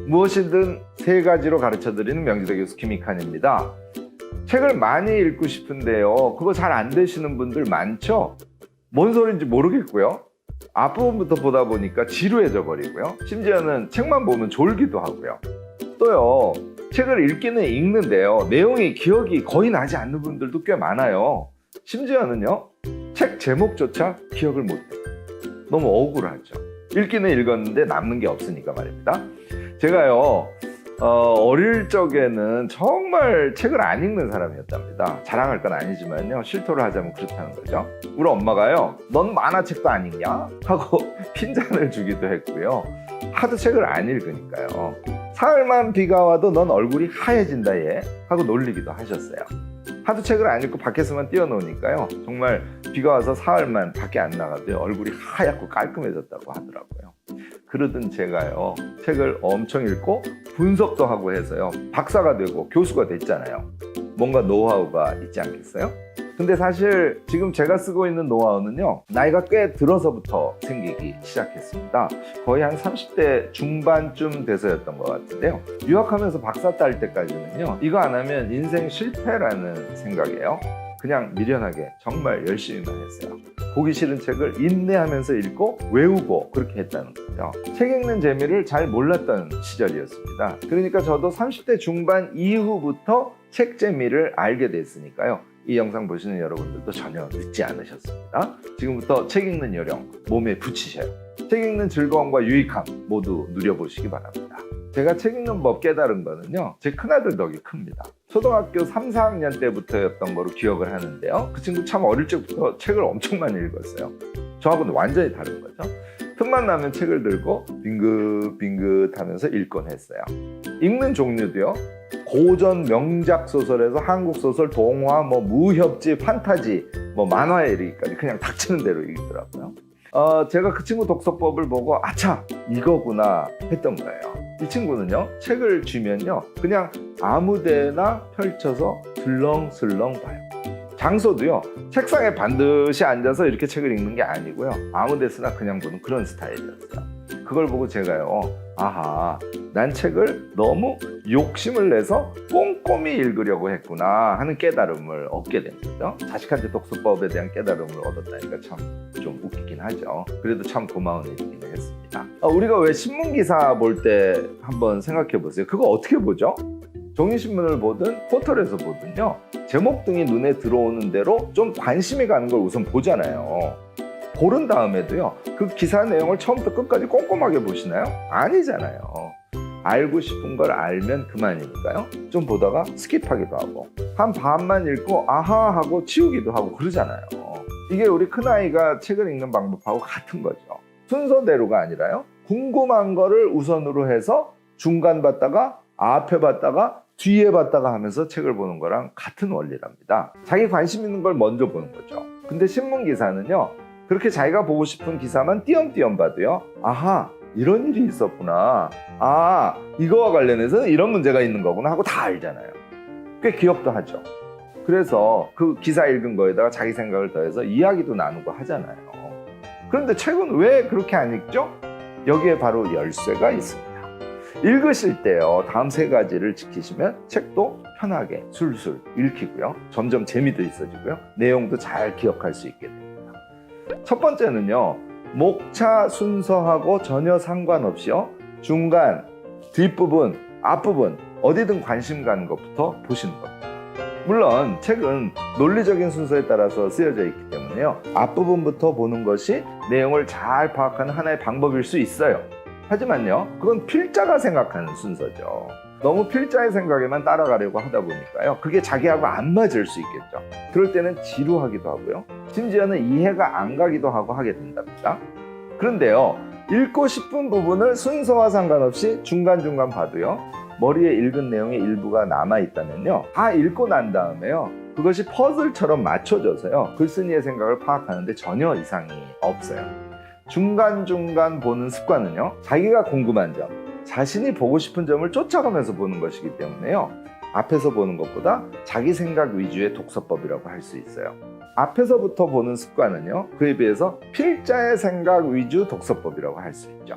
무엇이든 세 가지로 가르쳐드리는 명지대 교수 김익환입니다. 책을 많이 읽고 싶은데요. 그거 잘 안 되시는 분들 많죠? 뭔 소리인지 모르겠고요. 앞부분부터 보다 보니까 지루해져 버리고요. 심지어는 책만 보면 졸기도 하고요. 또요, 책을 읽기는 읽는데요. 내용이 기억이 거의 나지 않는 분들도 꽤 많아요. 심지어는요, 책 제목조차 기억을 못해요. 너무 억울하죠. 읽기는 읽었는데 남는 게 없으니까 말입니다. 제가요, 어릴 적에는 정말 책을 안 읽는 사람이었답니다. 자랑할 건 아니지만요, 실토를 하자면 그렇다는 거죠. 우리 엄마가요, 넌 만화책도 안 읽냐? 하고 핀잔을 주기도 했고요. 하도 책을 안 읽으니까요. 사흘만 비가 와도 넌 얼굴이 하얘진다 얘 하고 놀리기도 하셨어요. 하도 책을 안 읽고 밖에서만 뛰어노니까요, 정말 비가 와서 사흘만 밖에 안 나가도 얼굴이 하얗고 깔끔해졌다고 하더라고요. 그러던 제가요, 책을 엄청 읽고 분석도 하고 해서요, 박사가 되고 교수가 됐잖아요. 뭔가 노하우가 있지 않겠어요? 근데 사실 지금 제가 쓰고 있는 노하우는요, 나이가 꽤 들어서부터 생기기 시작했습니다. 거의 한 30대 중반쯤 돼서였던 것 같은데요. 유학하면서 박사 딸 때까지는요, 이거 안 하면 인생 실패라는 생각이에요. 그냥 미련하게 정말 열심히만 했어요. 보기 싫은 책을 인내하면서 읽고 외우고 그렇게 했다는 거죠. 책 읽는 재미를 잘 몰랐던 시절이었습니다. 그러니까 저도 30대 중반 이후부터 책 재미를 알게 됐으니까요. 이 영상 보시는 여러분들도 전혀 늦지 않으셨습니다. 지금부터 책 읽는 요령 몸에 붙이셔요. 책 읽는 즐거움과 유익함 모두 누려보시기 바랍니다. 제가 책 읽는 법 깨달은 거는요, 제 큰아들 덕이 큽니다. 초등학교 3, 4학년 때부터였던 거로 기억을 하는데요. 그 친구 참 어릴 적부터 책을 엄청 많이 읽었어요. 저하고는 완전히 다른 거죠. 틈만 나면 책을 들고 빙긋빙긋 하면서 읽곤 했어요. 읽는 종류도요, 고전 명작 소설에서 한국 소설, 동화, 무협지, 판타지, 만화에 이르기까지 그냥 닥치는 대로 읽더라고요. 제가 그 친구 독서법을 보고 아차, 이거구나 했던 거예요. 이 친구는요, 책을 쥐면요, 그냥 아무데나 펼쳐서 슬렁슬렁 봐요. 장소도요, 책상에 반드시 앉아서 이렇게 책을 읽는 게 아니고요, 아무 데서나 그냥 보는 그런 스타일이었어요. 그걸 보고 제가요, 아하, 난 책을 너무 욕심을 내서 꼼꼼히 읽으려고 했구나 하는 깨달음을 얻게 된 거죠. 자식한테 독서법에 대한 깨달음을 얻었다니까 참 좀 웃기긴 하죠. 그래도 참 고마운 일이긴 했습니다. 우리가 왜 신문기사 볼 때 한번 생각해 보세요. 그거 어떻게 보죠? 종이신문을 보든 포털에서 보든요, 제목 등이 눈에 들어오는 대로 좀 관심이 가는 걸 우선 보잖아요. 고른 다음에도요, 그 기사 내용을 처음부터 끝까지 꼼꼼하게 보시나요? 아니잖아요. 알고 싶은 걸 알면 그만이니까요. 좀 보다가 스킵하기도 하고, 한 반만 읽고 아하 하고 치우기도 하고 그러잖아요. 이게 우리 큰아이가 책을 읽는 방법하고 같은 거죠. 순서대로가 아니라요, 궁금한 거를 우선으로 해서 중간 봤다가 앞에 봤다가 뒤에 봤다가 하면서 책을 보는 거랑 같은 원리랍니다. 자기 관심 있는 걸 먼저 보는 거죠. 근데 신문 기사는요, 그렇게 자기가 보고 싶은 기사만 띄엄띄엄 봐도요, 아하, 이런 일이 있었구나, 아, 이거와 관련해서 이런 문제가 있는 거구나 하고 다 알잖아요. 꽤 기억도 하죠. 그래서 그 기사 읽은 거에다가 자기 생각을 더해서 이야기도 나누고 하잖아요. 그런데 책은 왜 그렇게 안 읽죠? 여기에 바로 열쇠가 있습니다. 읽으실 때요, 다음 세 가지를 지키시면 책도 편하게 술술 읽히고요, 점점 재미도 있어지고요, 내용도 잘 기억할 수 있게 됩니다. 첫 번째는요, 목차 순서하고 전혀 상관없이요, 중간, 뒷부분, 앞부분 어디든 관심 가는 것부터 보시는 겁니다. 물론 책은 논리적인 순서에 따라서 쓰여져 있기 때문에요, 앞부분부터 보는 것이 내용을 잘 파악하는 하나의 방법일 수 있어요. 하지만요, 그건 필자가 생각하는 순서죠. 너무 필자의 생각에만 따라가려고 하다 보니까요, 그게 자기하고 안 맞을 수 있겠죠. 그럴 때는 지루하기도 하고요, 심지어는 이해가 안 가기도 하고 하게 된답니다. 그런데요, 읽고 싶은 부분을 순서와 상관없이 중간중간 봐도요, 머리에 읽은 내용의 일부가 남아있다면요, 다 읽고 난 다음에요, 그것이 퍼즐처럼 맞춰져서요, 글쓴이의 생각을 파악하는데 전혀 이상이 없어요. 중간중간 보는 습관은요, 자기가 궁금한 점, 자신이 보고 싶은 점을 쫓아가면서 보는 것이기 때문에요, 앞에서 보는 것보다 자기 생각 위주의 독서법이라고 할 수 있어요. 앞에서부터 보는 습관은요, 그에 비해서 필자의 생각 위주 독서법이라고 할 수 있죠.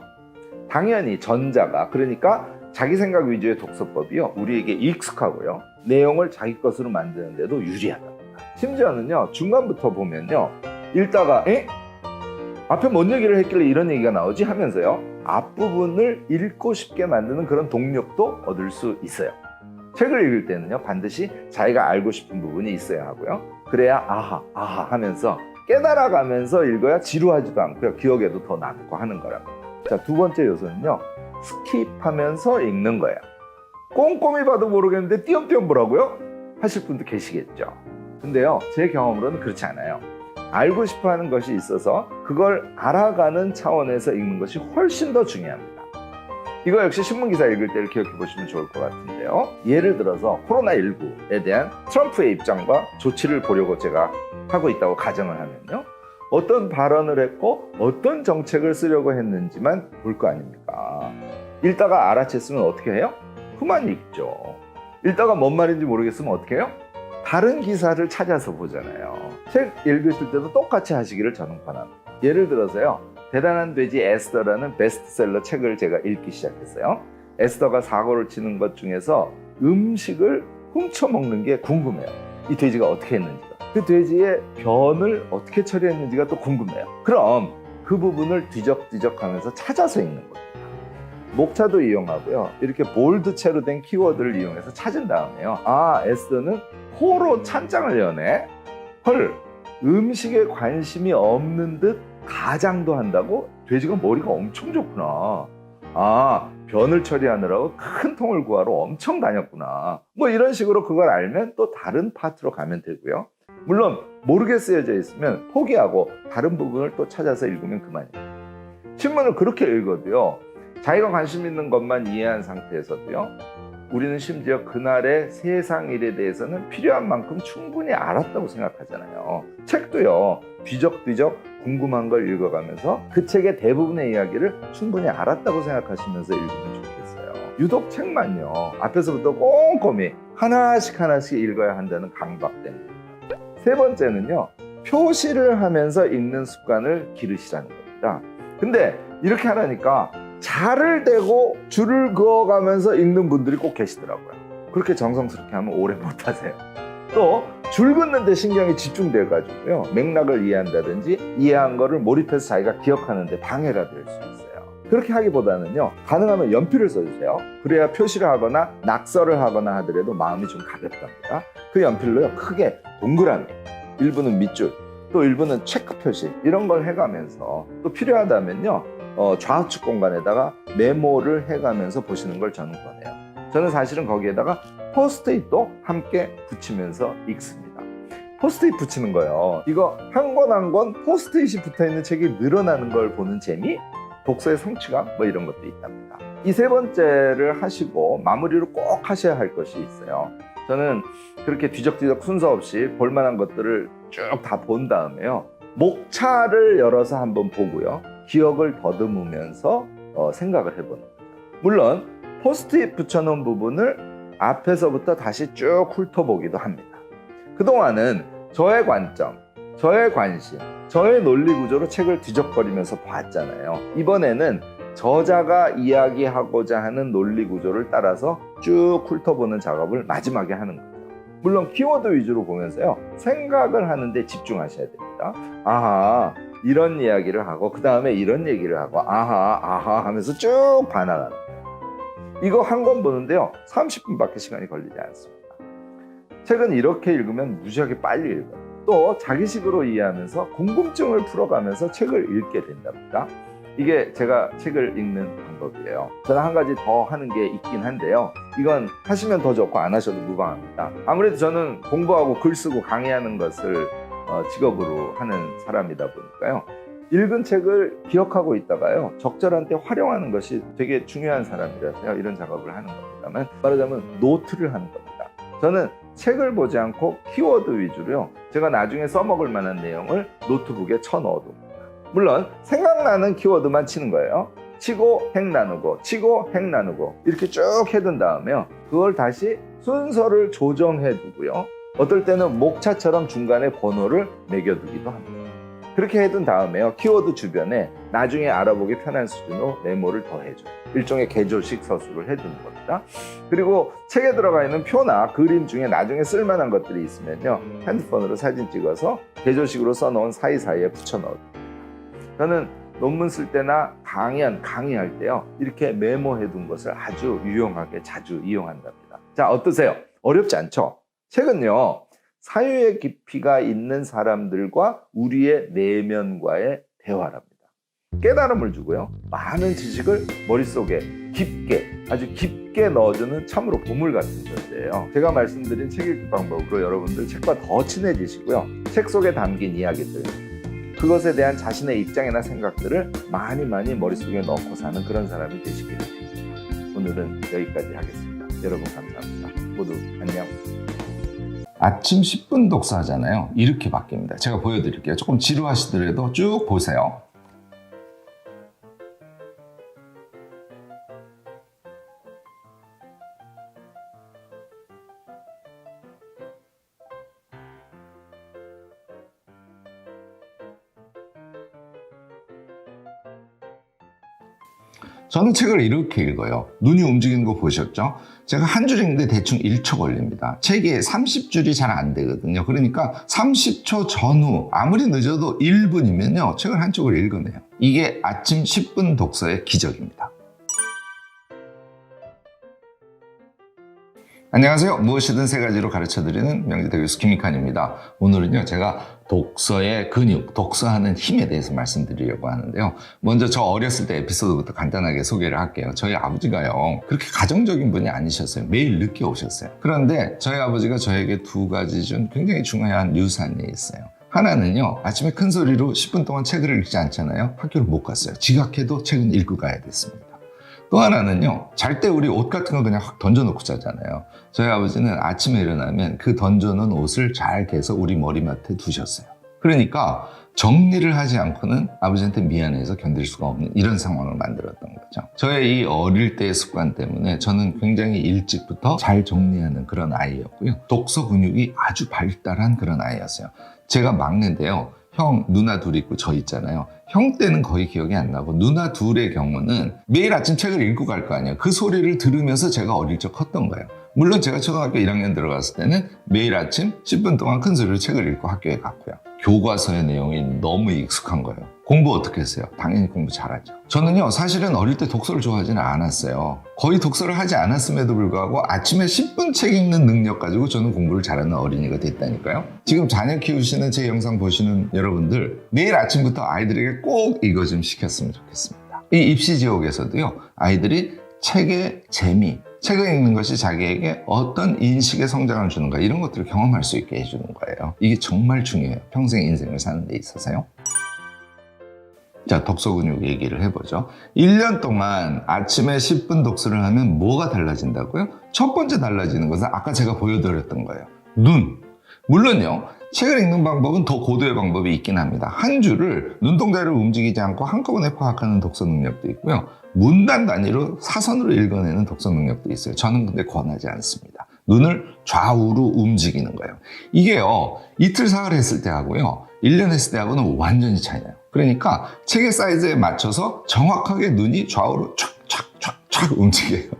당연히 전자가, 그러니까 자기 생각 위주의 독서법이요, 우리에게 익숙하고요, 내용을 자기 것으로 만드는 데도 유리하답니다. 심지어는요, 중간부터 보면요, 읽다가 앞에 뭔 얘기를 했길래 이런 얘기가 나오지 하면서요, 앞부분을 읽고 싶게 만드는 그런 동력도 얻을 수 있어요. 책을 읽을 때는요, 반드시 자기가 알고 싶은 부분이 있어야 하고요, 그래야 아하 하면서 깨달아가면서 읽어야 지루하지도 않고요, 기억에도 더 남고 하는 거랍니다. 자, 두 번째 요소는요, 스킵하면서 읽는 거예요. 꼼꼼히 봐도 모르겠는데 띄엄띄엄 보라고요? 하실 분도 계시겠죠. 근데요, 제 경험으로는 그렇지 않아요. 알고 싶어하는 것이 있어서 그걸 알아가는 차원에서 읽는 것이 훨씬 더 중요합니다. 이거 역시 신문기사 읽을 때를 기억해 보시면 좋을 것 같은데요, 예를 들어서 코로나19에 대한 트럼프의 입장과 조치를 보려고 제가 하고 있다고 가정을 하면요, 어떤 발언을 했고 어떤 정책을 쓰려고 했는지만 볼 거 아닙니까? 읽다가 알아챘으면 어떻게 해요? 그만 읽죠. 읽다가 뭔 말인지 모르겠으면 어떻게 해요? 다른 기사를 찾아서 보잖아요. 책 읽으실 때도 똑같이 하시기를 저는 권합니다. 예를 들어서요, 대단한 돼지 에스더라는 베스트셀러 책을 제가 읽기 시작했어요. 에스더가 사고를 치는 것 중에서 음식을 훔쳐먹는 게 궁금해요. 이 돼지가 어떻게 했는지가. 그 돼지의 변을 어떻게 처리했는지가 또 궁금해요. 그럼 그 부분을 뒤적뒤적하면서 찾아서 읽는 거예요. 목차도 이용하고요, 이렇게 볼드체로 된 키워드를 이용해서 찾은 다음에요, 아, 에스더는 호로 찬장을 여네? 헐, 음식에 관심이 없는 듯 가장도 한다고? 돼지가 머리가 엄청 좋구나. 아, 변을 처리하느라고 큰 통을 구하러 엄청 다녔구나. 뭐 이런 식으로 그걸 알면 또 다른 파트로 가면 되고요. 물론 모르게 쓰여져 있으면 포기하고 다른 부분을 또 찾아서 읽으면 그만입니다. 신문을 그렇게 읽어도요, 자기가 관심 있는 것만 이해한 상태에서도요, 우리는 심지어 그날의 세상 일에 대해서는 필요한 만큼 충분히 알았다고 생각하잖아요. 책도요, 뒤적뒤적 궁금한 걸 읽어가면서 그 책의 대부분의 이야기를 충분히 알았다고 생각하시면서 읽으면 좋겠어요. 유독 책만요, 앞에서부터 꼼꼼히 하나씩 읽어야 한다는 강박 때문입니다. 세 번째는요, 표시를 하면서 읽는 습관을 기르시라는 겁니다. 근데 이렇게 하라니까 자를 대고 줄을 그어가면서 읽는 분들이 꼭 계시더라고요. 그렇게 정성스럽게 하면 오래 못하세요. 또 줄 긋는데 신경이 집중돼가지고요, 맥락을 이해한다든지 이해한 거를 몰입해서 자기가 기억하는데 방해가 될 수 있어요. 그렇게 하기보다는요, 가능하면 연필을 써주세요. 그래야 표시를 하거나 낙서를 하거나 하더라도 마음이 좀 가볍답니다. 그 연필로요, 크게 동그라미, 일부는 밑줄, 또 일부는 체크 표시, 이런 걸 해가면서, 또 필요하다면요, 좌우측 공간에다가 메모를 해가면서 보시는 걸 저는 권해요. 저는 사실은 거기에다가 포스트잇도 함께 붙이면서 읽습니다. 포스트잇 붙이는 거요, 이거 한 권 한 권 포스트잇이 붙어있는 책이 늘어나는 걸 보는 재미, 독서의 성취감, 뭐 이런 것도 있답니다. 이 세 번째를 하시고 마무리로 꼭 하셔야 할 것이 있어요. 저는 그렇게 뒤적뒤적 순서 없이 볼만한 것들을 쭉 다 본 다음에요, 목차를 열어서 한번 보고요, 기억을 더듬으면서 생각을 해보는 거죠. 물론 포스트잇 붙여놓은 부분을 앞에서부터 다시 쭉 훑어보기도 합니다. 그동안은 저의 관점, 저의 관심, 저의 논리 구조로 책을 뒤적거리면서 봤잖아요. 이번에는 저자가 이야기하고자 하는 논리 구조를 따라서 쭉 훑어보는 작업을 마지막에 하는 거죠. 물론 키워드 위주로 보면서요, 생각을 하는데 집중하셔야 됩니다. 아하, 이런 이야기를 하고 그 다음에 이런 얘기를 하고 아하 하면서 쭉 봐나가는 거예요. 이거 한 권 보는데요, 30분밖에 시간이 걸리지 않습니다. 책은 이렇게 읽으면 무지하게 빨리 읽어요. 또 자기식으로 이해하면서 궁금증을 풀어가면서 책을 읽게 된답니다. 이게 제가 책을 읽는 방법이에요. 저는 한 가지 더 하는 게 있긴 한데요, 이건 하시면 더 좋고 안 하셔도 무방합니다. 아무래도 저는 공부하고 글 쓰고 강의하는 것을 직업으로 하는 사람이다 보니까요, 읽은 책을 기억하고 있다가요, 적절한 때 활용하는 것이 되게 중요한 사람이라서요, 이런 작업을 하는 겁니다만, 말하자면 노트를 하는 겁니다. 저는 책을 보지 않고 키워드 위주로요, 제가 나중에 써먹을 만한 내용을 노트북에 쳐넣어둡니다. 물론 생각나는 키워드만 치는 거예요. 치고 핵 나누고 치고 핵 나누고 이렇게 쭉 해둔 다음에요, 그걸 다시 순서를 조정해 두고요, 어떨 때는 목차처럼 중간에 번호를 매겨두기도 합니다. 그렇게 해둔 다음에요, 키워드 주변에 나중에 알아보기 편한 수준으로 메모를 더해줘요. 일종의 개조식 서술을 해두는 겁니다. 그리고 책에 들어가 있는 표나 그림 중에 나중에 쓸만한 것들이 있으면요, 핸드폰으로 사진 찍어서 개조식으로 써놓은 사이사이에 붙여넣어요. 저는 논문 쓸 때나 강의할 때요, 이렇게 메모해둔 것을 아주 유용하게 자주 이용한답니다. 자, 어떠세요? 어렵지 않죠? 책은요, 사유의 깊이가 있는 사람들과 우리의 내면과의 대화랍니다. 깨달음을 주고요, 많은 지식을 머릿속에 깊게, 아주 깊게 넣어주는 참으로 보물 같은 존재예요. 제가 말씀드린 책 읽기 방법으로 여러분들 책과 더 친해지시고요, 책 속에 담긴 이야기들, 그것에 대한 자신의 입장이나 생각들을 많이 머릿속에 넣고 사는 그런 사람이 되시기를 바랍니다. 오늘은 여기까지 하겠습니다. 여러분 감사합니다. 모두 안녕. 아침 10분 독서하잖아요. 이렇게 바뀝니다. 제가 보여드릴게요. 조금 지루하시더라도 쭉 보세요. 저는 책을 이렇게 읽어요. 눈이 움직이는 거 보셨죠? 제가 한 줄 읽는데 대충 1초 걸립니다. 책이 30줄이 잘 안 되거든요. 그러니까 30초 전후, 아무리 늦어도 1분이면요, 책을 한쪽을 읽어내요. 이게 아침 10분 독서의 기적입니다. 안녕하세요. 무엇이든 세 가지로 가르쳐드리는 명지대 교수 김익환입니다. 오늘은요, 제가 독서의 근육, 독서하는 힘에 대해서 말씀드리려고 하는데요. 먼저 저 어렸을 때 에피소드부터 간단하게 소개를 할게요. 저희 아버지가요, 그렇게 가정적인 분이 아니셨어요. 매일 늦게 오셨어요. 그런데 저희 아버지가 저에게 두 가지 중 굉장히 중요한 유산이 있어요. 하나는요, 아침에 큰 소리로 10분 동안 책을 읽지 않잖아요. 학교를 못 갔어요. 지각해도 책은 읽고 가야 됐습니다. 또 하나는요, 잘 때 우리 옷 같은 거 그냥 확 던져놓고 자잖아요. 저희 아버지는 아침에 일어나면 그 던져놓은 옷을 잘 개서 우리 머리맡에 두셨어요. 그러니까 정리를 하지 않고는 아버지한테 미안해서 견딜 수가 없는 이런 상황을 만들었던 거죠. 저의 이 어릴 때의 습관 때문에 저는 굉장히 일찍부터 잘 정리하는 그런 아이였고요. 독서 근육이 아주 발달한 그런 아이였어요. 제가 막내인데요, 형, 누나 둘이 있고 저 있잖아요. 형 때는 거의 기억이 안 나고 누나 둘의 경우는 매일 아침 책을 읽고 갈 거 아니에요. 그 소리를 들으면서 제가 어릴 적 컸던 거예요. 물론 제가 초등학교 1학년 들어갔을 때는 매일 아침 10분 동안 큰 소리로 책을 읽고 학교에 갔고요. 교과서의 내용이 너무 익숙한 거예요. 공부 어떻게 했어요? 당연히 공부 잘하죠. 저는요, 사실은 어릴 때 독서를 좋아하지는 않았어요. 거의 독서를 하지 않았음에도 불구하고 아침에 10분 책 읽는 능력 가지고 저는 공부를 잘하는 어린이가 됐다니까요. 지금 자녀 키우시는 제 영상 보시는 여러분들, 내일 아침부터 아이들에게 꼭 이거 좀 시켰으면 좋겠습니다. 이 입시지옥에서도요, 아이들이 책의 재미, 책을 읽는 것이 자기에게 어떤 인식의 성장을 주는가, 이런 것들을 경험할 수 있게 해주는 거예요. 이게 정말 중요해요. 평생 인생을 사는 데 있어서요. 자, 독서 근육 얘기를 해보죠. 1년 동안 아침에 10분 독서를 하면 뭐가 달라진다고요? 첫 번째 달라지는 것은 아까 제가 보여드렸던 거예요. 눈. 물론요, 책을 읽는 방법은 더 고도의 방법이 있긴 합니다. 한 줄을 눈동자를 움직이지 않고 한꺼번에 파악하는 독서 능력도 있고요. 문단 단위로 사선으로 읽어내는 독서 능력도 있어요. 저는 근데 권하지 않습니다. 눈을 좌우로 움직이는 거예요. 이게요, 이틀 사흘 했을 때 하고요, 1년 했을 때 하고는 완전히 차이나요. 그러니까 책의 사이즈에 맞춰서 정확하게 눈이 좌우로 촥촥촥촥 움직여요.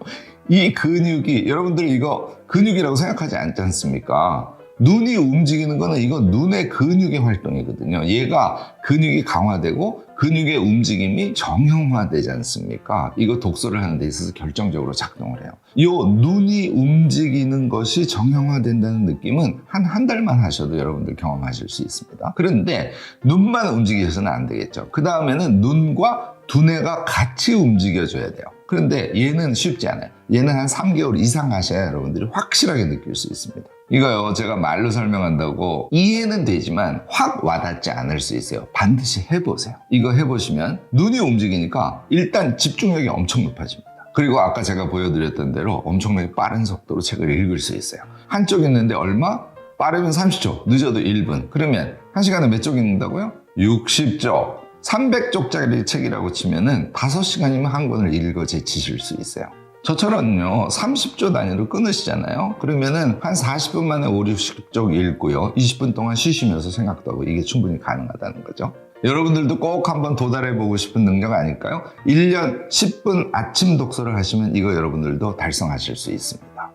이 근육이, 여러분들 이거 근육이라고 생각하지 않지 않습니까? 눈이 움직이는 거는 이거 눈의 근육의 활동이거든요. 얘가 근육이 강화되고 근육의 움직임이 정형화되지 않습니까? 이거 독서를 하는 데 있어서 결정적으로 작동을 해요. 이 눈이 움직이는 것이 정형화된다는 느낌은 한 달만 하셔도 여러분들 경험하실 수 있습니다. 그런데 눈만 움직이셔서는 안 되겠죠. 그 다음에는 눈과 두뇌가 같이 움직여줘야 돼요. 그런데 얘는 쉽지 않아요. 얘는 한 3개월 이상 하셔야 여러분들이 확실하게 느낄 수 있습니다. 이거요, 제가 말로 설명한다고 이해는 되지만 확 와닿지 않을 수 있어요. 반드시 해보세요. 이거 해보시면 눈이 움직이니까 일단 집중력이 엄청 높아집니다. 그리고 아까 제가 보여드렸던 대로 엄청나게 빠른 속도로 책을 읽을 수 있어요. 한쪽 읽는데 얼마? 빠르면 30초, 늦어도 1분. 그러면 1시간에 몇 쪽 읽는다고요? 60쪽. 300쪽짜리 책이라고 치면은 5시간이면 한 권을 읽어 제치실 수 있어요. 저처럼요, 30조 단위로 끊으시잖아요. 그러면은 한 40분 만에 5, 60쪽 읽고요, 20분 동안 쉬시면서 생각도 하고, 이게 충분히 가능하다는 거죠. 여러분들도 꼭 한번 도달해보고 싶은 능력 아닐까요? 1년 10분 아침 독서를 하시면 이거 여러분들도 달성하실 수 있습니다.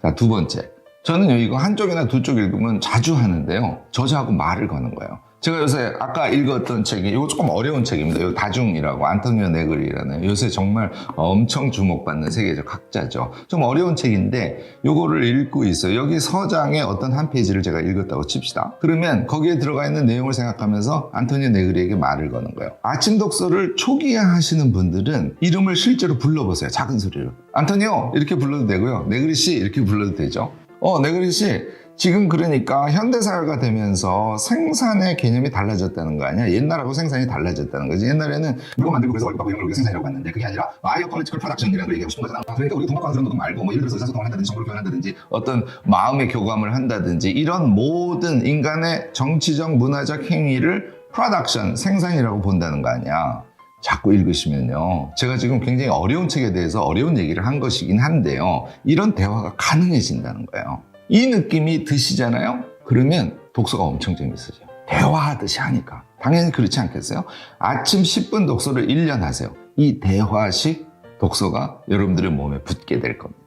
자, 두 번째. 저는요, 이거 한쪽이나 두 쪽 읽으면 자주 하는데요, 저자하고 말을 거는 거예요. 제가 요새 아까 읽었던 책이, 이거 조금 어려운 책입니다. 이거 다중이라고, 안토니오 네그리라는 요새 정말 엄청 주목받는 세계적 학자죠. 좀 어려운 책인데 요거를 읽고 있어요. 여기 서장의 어떤 한 페이지를 제가 읽었다고 칩시다. 그러면 거기에 들어가 있는 내용을 생각하면서 안토니오 네그리에게 말을 거는 거예요. 아침 독서를 초기에 하시는 분들은 이름을 실제로 불러보세요. 작은 소리로. 안토니오 이렇게 불러도 되고요, 네그리 씨 이렇게 불러도 되죠. 네그리 씨, 지금 그러니까 현대사회가 되면서 생산의 개념이 달라졌다는 거 아니야? 옛날하고 생산이 달라졌다는 거지. 옛날에는 물건 만들고 그래서 월급 받고 이런 걸 우리가 생산이라고 봤는데, 그게 아니라 바이오 폴리티컬 프로덕션이라는 걸 얘기하고 싶은 거잖아. 그러니까 우리가 동업하는 그런 거 말고, 뭐 예를 들어서 의사소통을 한다든지 정보를 교환한다든지 어떤 마음의 교감을 한다든지, 이런 모든 인간의 정치적 문화적 행위를 프로덕션, 생산이라고 본다는 거 아니야. 자꾸 읽으시면요, 제가 지금 굉장히 어려운 책에 대해서 어려운 얘기를 한 것이긴 한데요, 이런 대화가 가능해진다는 거예요. 이 느낌이 드시잖아요? 그러면 독서가 엄청 재밌어져요. 대화하듯이 하니까. 당연히 그렇지 않겠어요? 아침 10분 독서를 1년 하세요. 이 대화식 독서가 여러분들의 몸에 붙게 될 겁니다.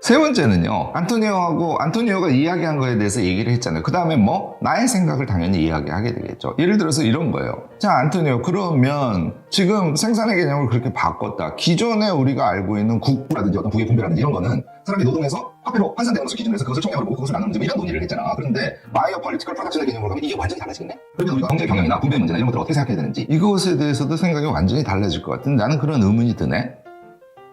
세 번째는요, 안토니오가 이야기한 거에 대해서 얘기를 했잖아요. 그 다음에 나의 생각을 당연히 이야기하게 되겠죠. 예를 들어서 이런 거예요. 자, 안토니오, 그러면 지금 생산의 개념을 그렇게 바꿨다. 기존에 우리가 알고 있는 국부라든지 어떤 부의 분배라든지 이런 거는 사람이 노동해서 화폐로 환산되는 것을 기준으로 해서 그것을 총량으로 보고 그것을 나누는 이런 논의를 했잖아. 그런데 바이오 폴리티컬 프로덕션의 개념으로 가면 이게 완전히 달라지겠네? 그러면 우리가 경제 경영이나 분배 문제나 이런 것들을 어떻게 생각해야 되는지, 이것에 대해서도 생각이 완전히 달라질 것 같은데, 나는 그런 의문이 드네.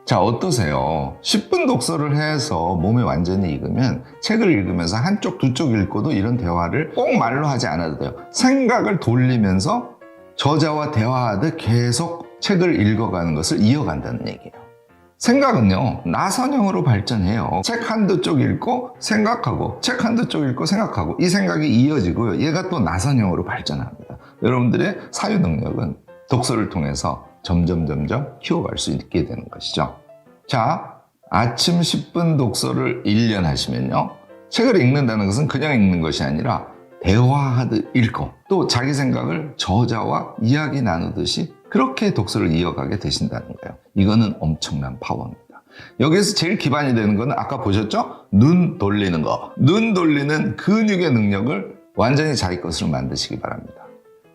자, 어떠세요? 10분 독서를 해서 몸에 완전히 익으면 책을 읽으면서 한쪽 두 쪽 읽고도 이런 대화를 꼭 말로 하지 않아도 돼요. 생각을 돌리면서 저자와 대화하듯 계속 책을 읽어가는 것을 이어간다는 얘기예요. 생각은요, 나선형으로 발전해요. 책 한두 쪽 읽고 생각하고, 책 한두 쪽 읽고 생각하고, 이 생각이 이어지고요, 얘가 또 나선형으로 발전합니다. 여러분들의 사유 능력은 독서를 통해서 점점 키워갈 수 있게 되는 것이죠. 자, 아침 10분 독서를 1년 하시면요, 책을 읽는다는 것은 그냥 읽는 것이 아니라 대화하듯 읽고 또 자기 생각을 저자와 이야기 나누듯이 그렇게 독서를 이어가게 되신다는 거예요. 이거는 엄청난 파워입니다. 여기에서 제일 기반이 되는 거는 아까 보셨죠? 눈 돌리는 거. 눈 돌리는 근육의 능력을 완전히 자기 것으로 만드시기 바랍니다.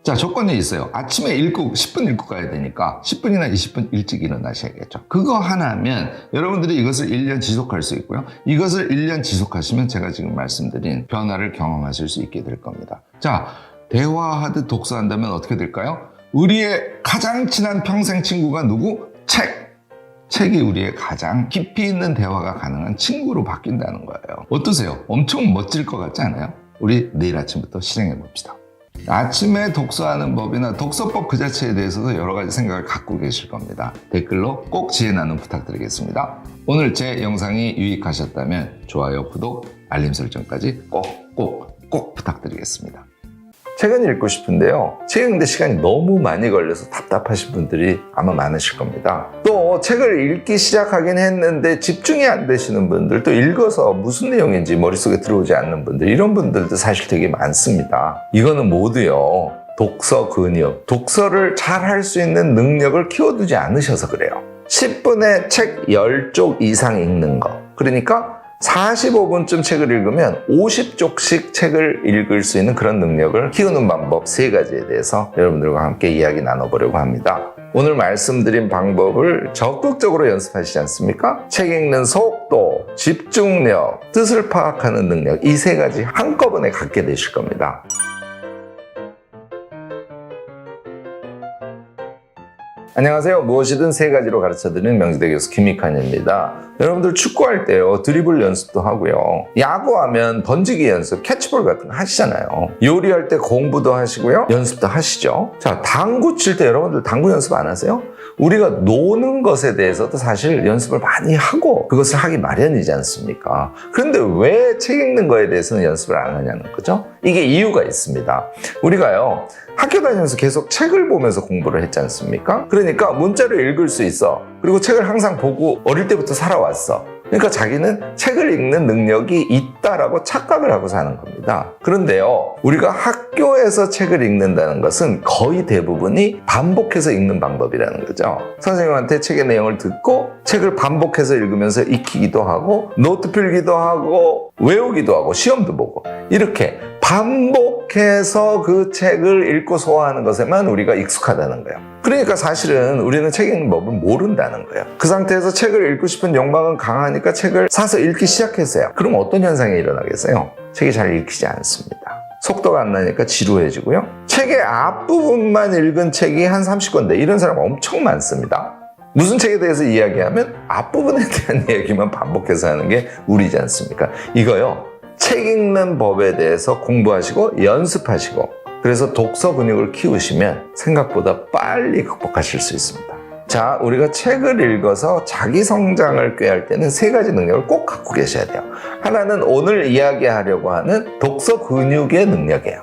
자, 조건이 있어요. 아침에 10분 읽고 가야 되니까 10분이나 20분 일찍 일어나셔야겠죠. 그거 하나면 여러분들이 이것을 1년 지속할 수 있고요. 이것을 1년 지속하시면 제가 지금 말씀드린 변화를 경험하실 수 있게 될 겁니다. 자, 대화하듯 독서한다면 어떻게 될까요? 우리의 가장 친한 평생 친구가 누구? 책! 책이 우리의 가장 깊이 있는 대화가 가능한 친구로 바뀐다는 거예요. 어떠세요? 엄청 멋질 것 같지 않아요? 우리 내일 아침부터 실행해 봅시다. 아침에 독서하는 법이나 독서법 그 자체에 대해서도 여러 가지 생각을 갖고 계실 겁니다. 댓글로 꼭 지혜 나눔 부탁드리겠습니다. 오늘 제 영상이 유익하셨다면 좋아요, 구독, 알림 설정까지 꼭 부탁드리겠습니다. 책은 읽고 싶은데요. 책 읽는데 시간이 너무 많이 걸려서 답답하신 분들이 아마 많으실 겁니다. 또 책을 읽기 시작하긴 했는데 집중이 안 되시는 분들, 또 읽어서 무슨 내용인지 머릿속에 들어오지 않는 분들, 이런 분들도 사실 되게 많습니다. 이거는 모두요, 독서 근육, 독서를 잘 할 수 있는 능력을 키워두지 않으셔서 그래요. 10분에 책 10쪽 이상 읽는 거. 그러니까 45분쯤 책을 읽으면 50쪽씩 책을 읽을 수 있는 그런 능력을 키우는 방법 3가지에 대해서 여러분들과 함께 이야기 나눠보려고 합니다. 오늘 말씀드린 방법을 적극적으로 연습하시지 않습니까? 책 읽는 속도, 집중력, 뜻을 파악하는 능력, 이 3가지 한꺼번에 갖게 되실 겁니다. 안녕하세요. 무엇이든 3가지로 가르쳐드리는 명지대 교수 김익환입니다. 여러분들 축구할 때요, 드리블 연습도 하고요, 야구하면 던지기 연습, 캐치볼 같은 거 하시잖아요. 요리할 때 공부도 하시고요, 연습도 하시죠. 자, 당구 칠 때 여러분들 당구 연습 안 하세요? 우리가 노는 것에 대해서도 사실 연습을 많이 하고 그것을 하기 마련이지 않습니까? 그런데 왜 책 읽는 거에 대해서는 연습을 안 하냐는 거죠. 이게 이유가 있습니다. 우리가요, 학교 다니면서 계속 책을 보면서 공부를 했지 않습니까? 그러니까 문자를 읽을 수 있어. 그리고 책을 항상 보고 어릴 때부터 살아왔어. 그러니까 자기는 책을 읽는 능력이 있다라고 착각을 하고 사는 겁니다. 그런데요, 우리가 학교에서 책을 읽는다는 것은 거의 대부분이 반복해서 읽는 방법이라는 거죠. 선생님한테 책의 내용을 듣고 책을 반복해서 읽으면서 익히기도 하고 노트 필기도 하고 외우기도 하고 시험도 보고, 이렇게 반복해서 그 책을 읽고 소화하는 것에만 우리가 익숙하다는 거예요. 그러니까 사실은 우리는 책 읽는 법을 모른다는 거예요. 그 상태에서 책을 읽고 싶은 욕망은 강하니까 책을 사서 읽기 시작했어요. 그럼 어떤 현상이 일어나겠어요? 책이 잘 읽히지 않습니다. 속도가 안 나니까 지루해지고요. 책의 앞부분만 읽은 책이 한 30권대, 이런 사람 엄청 많습니다. 무슨 책에 대해서 이야기하면 앞부분에 대한 이야기만 반복해서 하는 게 우리지 않습니까? 이거요, 책 읽는 법에 대해서 공부하시고 연습하시고, 그래서 독서 근육을 키우시면 생각보다 빨리 극복하실 수 있습니다. 자, 우리가 책을 읽어서 자기 성장을 꾀할 때는 3가지 능력을 꼭 갖고 계셔야 돼요. 하나는 오늘 이야기하려고 하는 독서 근육의 능력이에요.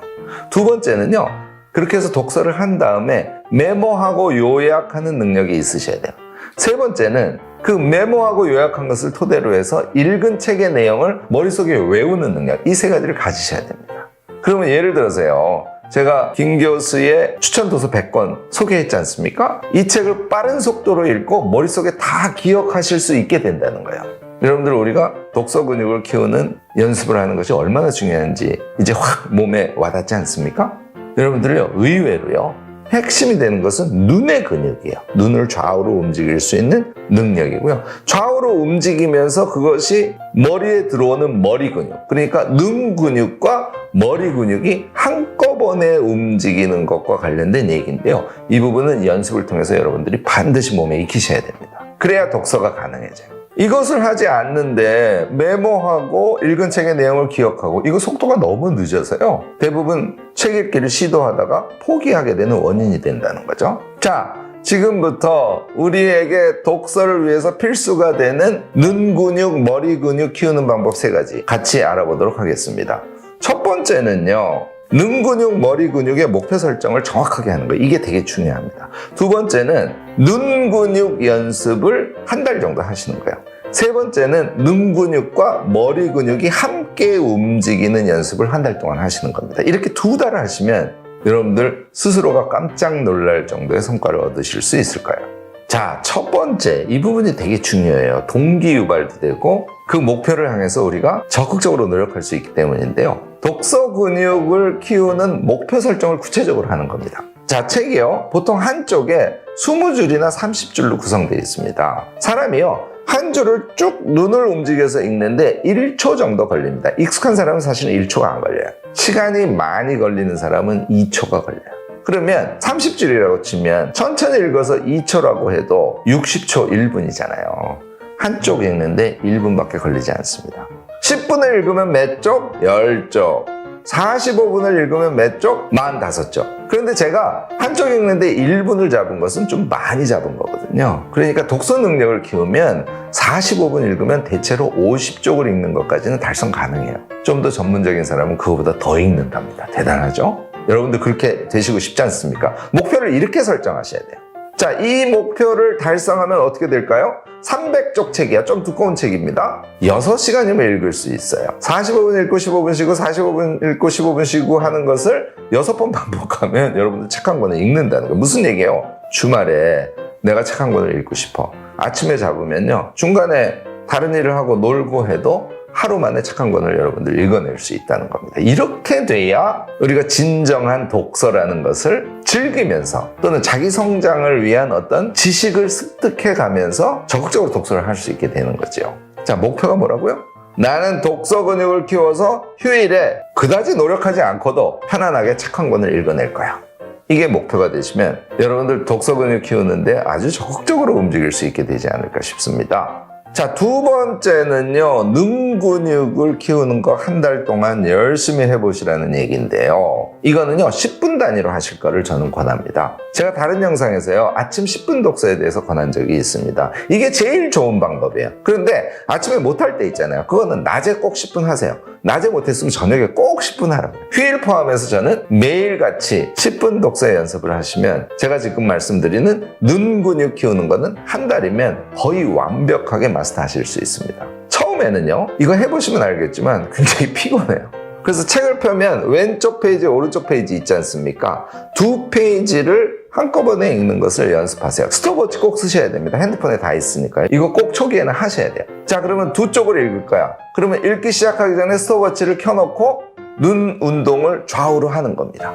2번째는요, 그렇게 해서 독서를 한 다음에 메모하고 요약하는 능력이 있으셔야 돼요. 3번째는 그 메모하고 요약한 것을 토대로 해서 읽은 책의 내용을 머릿속에 외우는 능력, 이 3가지를 가지셔야 됩니다. 그러면 예를 들어서요, 제가 김 교수의 추천 도서 100권 소개했지 않습니까? 이 책을 빠른 속도로 읽고 머릿속에 다 기억하실 수 있게 된다는 거예요. 여러분들, 우리가 독서 근육을 키우는 연습을 하는 것이 얼마나 중요한지 이제 확 몸에 와닿지 않습니까? 여러분들요, 의외로요, 핵심이 되는 것은 눈의 근육이에요. 눈을 좌우로 움직일 수 있는 능력이고요. 좌우로 움직이면서 그것이 머리에 들어오는 머리 근육, 그러니까 눈 근육과 머리 근육이 한꺼번에 움직이는 것과 관련된 얘기인데요. 이 부분은 연습을 통해서 여러분들이 반드시 몸에 익히셔야 됩니다. 그래야 독서가 가능해져요. 이것을 하지 않는데 메모하고 읽은 책의 내용을 기억하고, 이거 속도가 너무 늦어서요, 대부분 책 읽기를 시도하다가 포기하게 되는 원인이 된다는 거죠. 자, 지금부터 우리에게 독서를 위해서 필수가 되는 눈 근육, 머리 근육 키우는 방법 3가지 같이 알아보도록 하겠습니다. 첫 번째는요, 눈 근육, 머리 근육의 목표 설정을 정확하게 하는 거예요. 이게 되게 중요합니다. 2번째는 눈 근육 연습을 한 달 정도 하시는 거예요. 세 번째는 눈 근육과 머리 근육이 함께 움직이는 연습을 한 달 동안 하시는 겁니다. 이렇게 2달을 하시면 여러분들 스스로가 깜짝 놀랄 정도의 성과를 얻으실 수 있을 거예요. 자, 첫 번째, 이 부분이 되게 중요해요. 동기 유발도 되고 그 목표를 향해서 우리가 적극적으로 노력할 수 있기 때문인데요. 독서 근육을 키우는 목표 설정을 구체적으로 하는 겁니다. 자, 책이요. 보통 한쪽에 20줄이나 30줄로 구성되어 있습니다. 사람이요. 한 줄을 쭉 눈을 움직여서 읽는데 1초 정도 걸립니다. 익숙한 사람은 사실은 1초가 안 걸려요. 시간이 많이 걸리는 사람은 2초가 걸려요. 그러면 30줄이라고 치면 천천히 읽어서 2초라고 해도 60초 1분이잖아요. 한쪽 읽는데 1분밖에 걸리지 않습니다. 10분을 읽으면 몇 쪽? 10쪽. 45분을 읽으면 몇 쪽? 45쪽. 그런데 제가 한쪽 읽는데 1분을 잡은 것은 좀 많이 잡은 거거든요. 그러니까 독서 능력을 키우면 45분 읽으면 대체로 50쪽을 읽는 것까지는 달성 가능해요. 좀 더 전문적인 사람은 그거보다 더 읽는답니다. 대단하죠? 여러분들 그렇게 되시고 싶지 않습니까? 목표를 이렇게 설정하셔야 돼요. 자, 이 목표를 달성하면 어떻게 될까요? 300쪽 책이야. 좀 두꺼운 책입니다. 6시간이면 읽을 수 있어요. 45분 읽고 15분 쉬고 45분 읽고 15분 쉬고 하는 것을 6번 반복하면 여러분들 책 한 권을 읽는다는 거예요. 무슨 얘기예요? 주말에 내가 책 한 권을 읽고 싶어. 아침에 잡으면요. 중간에 다른 일을 하고 놀고 해도 하루 만에 책 한 권을 여러분들 읽어낼 수 있다는 겁니다. 이렇게 돼야 우리가 진정한 독서라는 것을 즐기면서 또는 자기 성장을 위한 어떤 지식을 습득해 가면서 적극적으로 독서를 할 수 있게 되는 거죠. 자, 목표가 뭐라고요? 나는 독서 근육을 키워서 휴일에 그다지 노력하지 않고도 편안하게 책 한 권을 읽어낼 거야. 이게 목표가 되시면 여러분들 독서 근육 키우는데 아주 적극적으로 움직일 수 있게 되지 않을까 싶습니다. 자, 두 번째는요, 눈 근육을 키우는 거 한 달 동안 열심히 해보시라는 얘기인데요. 이거는요, 10분 단위로 하실 거를 저는 권합니다. 제가 다른 영상에서요, 아침 10분 독서에 대해서 권한 적이 있습니다. 이게 제일 좋은 방법이에요. 그런데 아침에 못할 때 있잖아요. 그거는 낮에 꼭 10분 하세요. 낮에 못했으면 저녁에 꼭 10분 하라고요. 휴일 포함해서 저는 매일같이 10분 독서 연습을 하시면 제가 지금 말씀드리는 눈 근육 키우는 거는 한 달이면 거의 완벽하게 마스터하실 수 있습니다. 처음에는요, 이거 해보시면 알겠지만 굉장히 피곤해요. 그래서 책을 펴면 왼쪽 페이지, 오른쪽 페이지 있지 않습니까? 두 페이지를 한꺼번에 읽는 것을 연습하세요. 스톱워치 꼭 쓰셔야 됩니다. 핸드폰에 다 있으니까요. 이거 꼭 초기에는 하셔야 돼요. 자, 그러면 두 쪽을 읽을 거야. 그러면 읽기 시작하기 전에 스톱워치를 켜놓고 눈 운동을 좌우로 하는 겁니다.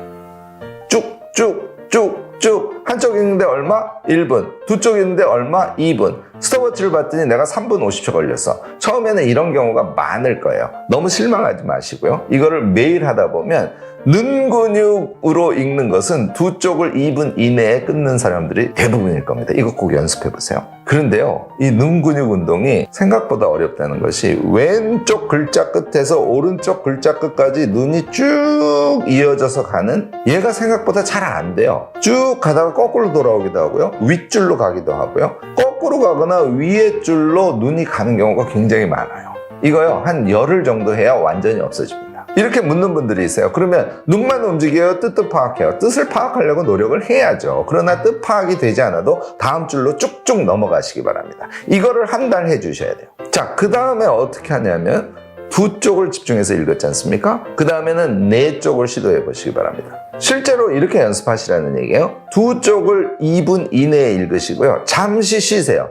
쭉 한쪽 읽는데 얼마? 1분. 두 쪽 읽는데 얼마? 2분. 스톱워치를 봤더니 내가 3분 50초 걸렸어. 처음에는 이런 경우가 많을 거예요. 너무 실망하지 마시고요. 이거를 매일 하다 보면 눈 근육으로 읽는 것은 두 쪽을 2분 이내에 끊는 사람들이 대부분일 겁니다. 이거 꼭 연습해 보세요. 그런데요, 이 눈 근육 운동이 생각보다 어렵다는 것이 왼쪽 글자 끝에서 오른쪽 글자 끝까지 눈이 쭉 이어져서 가는, 얘가 생각보다 잘 안 돼요. 쭉 가다가 거꾸로 돌아오기도 하고요. 윗줄로 가기도 하고요. 거꾸로 가거나 위에 줄로 눈이 가는 경우가 굉장히 많아요. 이거요, 한 열흘 정도 해야 완전히 없어집니다. 이렇게 묻는 분들이 있어요. 그러면 눈만 움직여요? 뜻도 파악해요? 뜻을 파악하려고 노력을 해야죠. 그러나 뜻 파악이 되지 않아도 다음 줄로 쭉쭉 넘어가시기 바랍니다. 이거를 한 달 해주셔야 돼요. 자, 그 다음에 어떻게 하냐면 두 쪽을 집중해서 읽었지 않습니까? 그 다음에는 네 쪽을 시도해 보시기 바랍니다. 실제로 이렇게 연습하시라는 얘기예요. 두 쪽을 2분 이내에 읽으시고요. 잠시 쉬세요.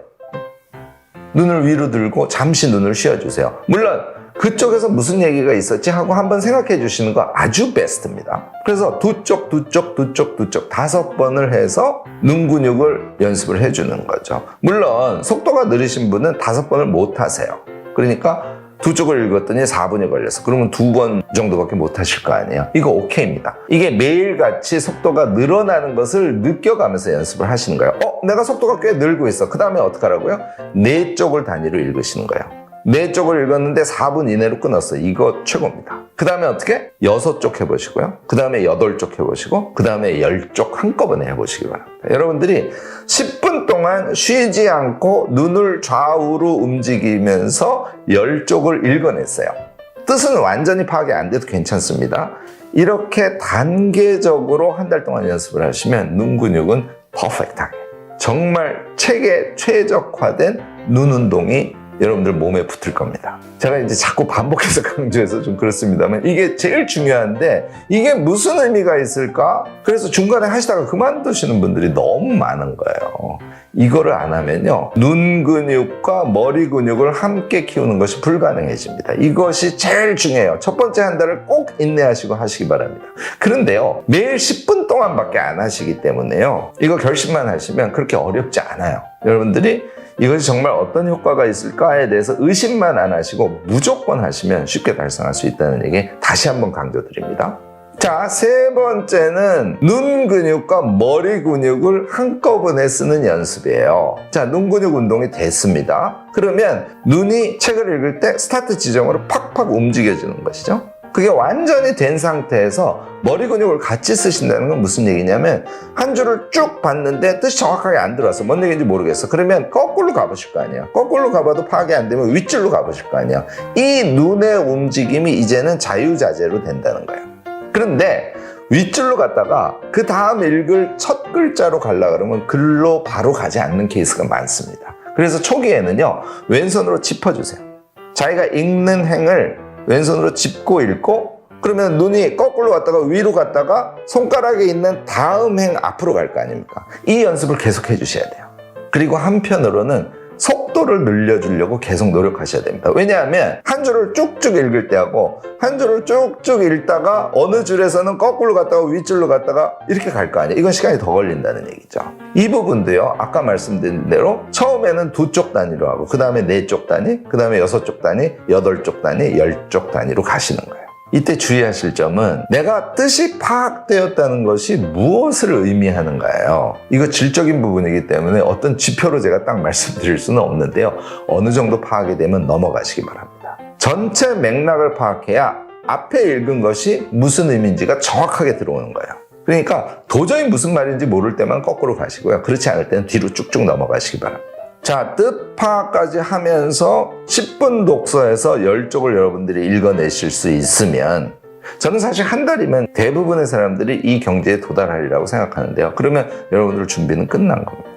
눈을 위로 들고 잠시 눈을 쉬어주세요. 물론 그쪽에서 무슨 얘기가 있었지 하고 한번 생각해 주시는 거 아주 베스트입니다. 그래서 두 쪽 5번을 해서 눈 근육을 연습을 해주는 거죠. 물론 속도가 느리신 분은 5번을 못 하세요. 그러니까 두 쪽을 읽었더니 4분이 걸렸어. 그러면 2번 정도밖에 못 하실 거 아니에요. 이거 오케이입니다. 이게 매일같이 속도가 늘어나는 것을 느껴가면서 연습을 하시는 거예요. 내가 속도가 꽤 늘고 있어. 그 다음에 어떻게 하라고요? 4쪽을 단위로 읽으시는 거예요. 4쪽을 읽었는데 4분 이내로 끊었어요. 이거 최고입니다. 그 다음에 어떻게? 6쪽 해보시고요. 그 다음에 8쪽 해보시고, 그 다음에 10쪽 한꺼번에 해보시기 바랍니다. 여러분들이 10분 동안 쉬지 않고 눈을 좌우로 움직이면서 10쪽을 읽어냈어요. 뜻은 완전히 파악이 안 돼도 괜찮습니다. 이렇게 단계적으로 한 달 동안 연습을 하시면 눈 근육은 퍼펙트하게, 정말 책에 최적화된 눈 운동이 여러분들 몸에 붙을 겁니다. 제가 이제 자꾸 반복해서 강조해서 좀 그렇습니다만 이게 제일 중요한데 이게 무슨 의미가 있을까? 그래서 중간에 하시다가 그만두시는 분들이 너무 많은 거예요. 이거를 안 하면요, 눈 근육과 머리 근육을 함께 키우는 것이 불가능해집니다. 이것이 제일 중요해요. 첫 번째 한 달을 꼭 인내하시고 하시기 바랍니다. 그런데요, 매일 10분 동안밖에 안 하시기 때문에요, 이거 결심만 하시면 그렇게 어렵지 않아요. 여러분들이 이것이 정말 어떤 효과가 있을까에 대해서 의심만 안 하시고 무조건 하시면 쉽게 달성할 수 있다는 얘기 다시 한번 강조드립니다. 자, 세 번째는 눈 근육과 머리 근육을 한꺼번에 쓰는 연습이에요. 자, 눈 근육 운동이 됐습니다. 그러면 눈이 책을 읽을 때 스타트 지점으로 팍팍 움직여지는 것이죠. 그게 완전히 된 상태에서 머리 근육을 같이 쓰신다는 건 무슨 얘기냐면 한 줄을 쭉 봤는데 뜻이 정확하게 안 들어왔어. 뭔 얘기인지 모르겠어. 그러면 거꾸로 가보실 거 아니야. 거꾸로 가봐도 파악이 안 되면 윗줄로 가보실 거 아니야. 이 눈의 움직임이 이제는 자유자재로 된다는 거예요. 그런데 윗줄로 갔다가 그 다음 읽을 첫 글자로 가려고 그러면 글로 바로 가지 않는 케이스가 많습니다. 그래서 초기에는요, 왼손으로 짚어주세요. 자기가 읽는 행을 왼손으로 짚고 읽고, 그러면 눈이 거꾸로 갔다가 위로 갔다가 손가락에 있는 다음 행 앞으로 갈 거 아닙니까? 이 연습을 계속 해주셔야 돼요. 그리고 한편으로는 속도를 늘려주려고 계속 노력하셔야 됩니다. 왜냐하면 한 줄을 쭉쭉 읽을 때하고 한 줄을 쭉쭉 읽다가 어느 줄에서는 거꾸로 갔다가 윗줄로 갔다가 이렇게 갈 거 아니에요. 이건 시간이 더 걸린다는 얘기죠. 이 부분도요, 아까 말씀드린 대로 처음에는 2쪽 단위로 하고 그 다음에 4쪽 단위, 그 다음에 6쪽 단위, 8쪽 단위, 10쪽 단위로 가시는 거예요. 이때 주의하실 점은 내가 뜻이 파악되었다는 것이 무엇을 의미하는가예요. 이거 질적인 부분이기 때문에 어떤 지표로 제가 딱 말씀드릴 수는 없는데요, 어느 정도 파악이 되면 넘어가시기 바랍니다. 전체 맥락을 파악해야 앞에 읽은 것이 무슨 의미인지가 정확하게 들어오는 거예요. 그러니까 도저히 무슨 말인지 모를 때만 거꾸로 가시고요, 그렇지 않을 때는 뒤로 쭉쭉 넘어가시기 바랍니다. 자, 뜻 파악까지 하면서 10분 독서에서 10쪽을 여러분들이 읽어내실 수 있으면 저는 사실 한 달이면 대부분의 사람들이 이 경지에 도달하리라고 생각하는데요. 그러면 여러분들 준비는 끝난 겁니다.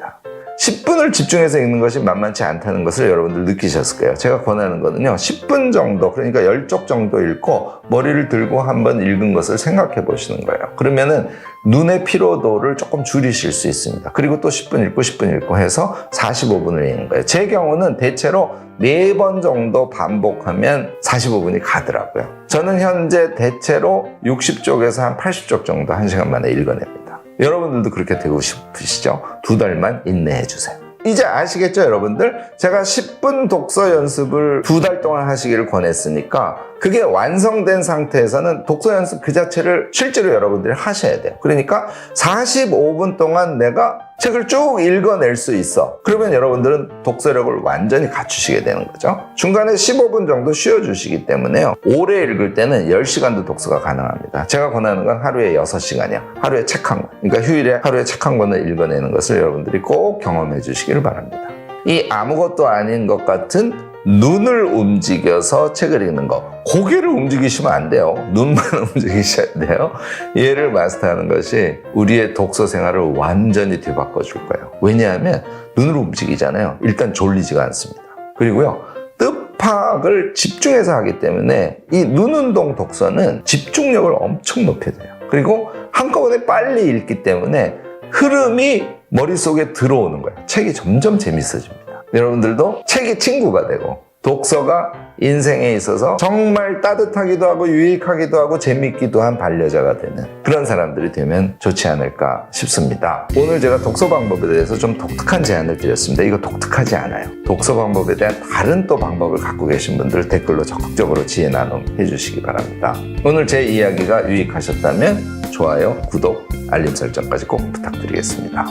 10분을 집중해서 읽는 것이 만만치 않다는 것을 여러분들 느끼셨을 거예요. 제가 권하는 거는요, 10분 정도, 그러니까 10쪽 정도 읽고 머리를 들고 한번 읽은 것을 생각해 보시는 거예요. 그러면은 눈의 피로도를 조금 줄이실 수 있습니다. 그리고 또 10분 읽고 10분 읽고 해서 45분을 읽는 거예요. 제 경우는 대체로 4번 정도 반복하면 45분이 가더라고요. 저는 현재 대체로 60쪽에서 한 80쪽 정도 1시간 만에 읽어냅니다. 여러분들도 그렇게 되고 싶으시죠? 2달만 인내해 주세요. 이제 아시겠죠, 여러분들? 제가 10분 독서 연습을 2달 동안 하시기를 권했으니까 그게 완성된 상태에서는 독서 연습 그 자체를 실제로 여러분들이 하셔야 돼요. 그러니까 45분 동안 내가 책을 쭉 읽어낼 수 있어. 그러면 여러분들은 독서력을 완전히 갖추시게 되는 거죠. 중간에 15분 정도 쉬어주시기 때문에요, 오래 읽을 때는 10시간도 독서가 가능합니다. 제가 권하는 건 하루에 6시간이요. 하루에 책 한 권. 그러니까 휴일에 하루에 책 한 권을 읽어내는 것을 여러분들이 꼭 경험해 주시기를 바랍니다. 이 아무것도 아닌 것 같은 눈을 움직여서 책을 읽는 거, 고개를 움직이시면 안 돼요. 눈만 움직이셔야 돼요. 얘를 마스터하는 것이 우리의 독서 생활을 완전히 뒤바꿔 줄 거예요. 왜냐하면 눈으로 움직이잖아요. 일단 졸리지가 않습니다. 그리고요, 뜻 파악을 집중해서 하기 때문에 이 눈운동 독서는 집중력을 엄청 높여줘요. 그리고 한꺼번에 빨리 읽기 때문에 흐름이 머릿속에 들어오는 거예요. 책이 점점 재밌어집니다. 여러분들도 책이 친구가 되고 독서가 인생에 있어서 정말 따뜻하기도 하고 유익하기도 하고 재밌기도 한 반려자가 되는 그런 사람들이 되면 좋지 않을까 싶습니다. 오늘 제가 독서 방법에 대해서 좀 독특한 제안을 드렸습니다. 이거 독특하지 않아요. 독서 방법에 대한 다른 또 방법을 갖고 계신 분들 댓글로 적극적으로 지혜 나눔 해주시기 바랍니다. 오늘 제 이야기가 유익하셨다면 좋아요, 구독, 알림 설정까지 꼭 부탁드리겠습니다.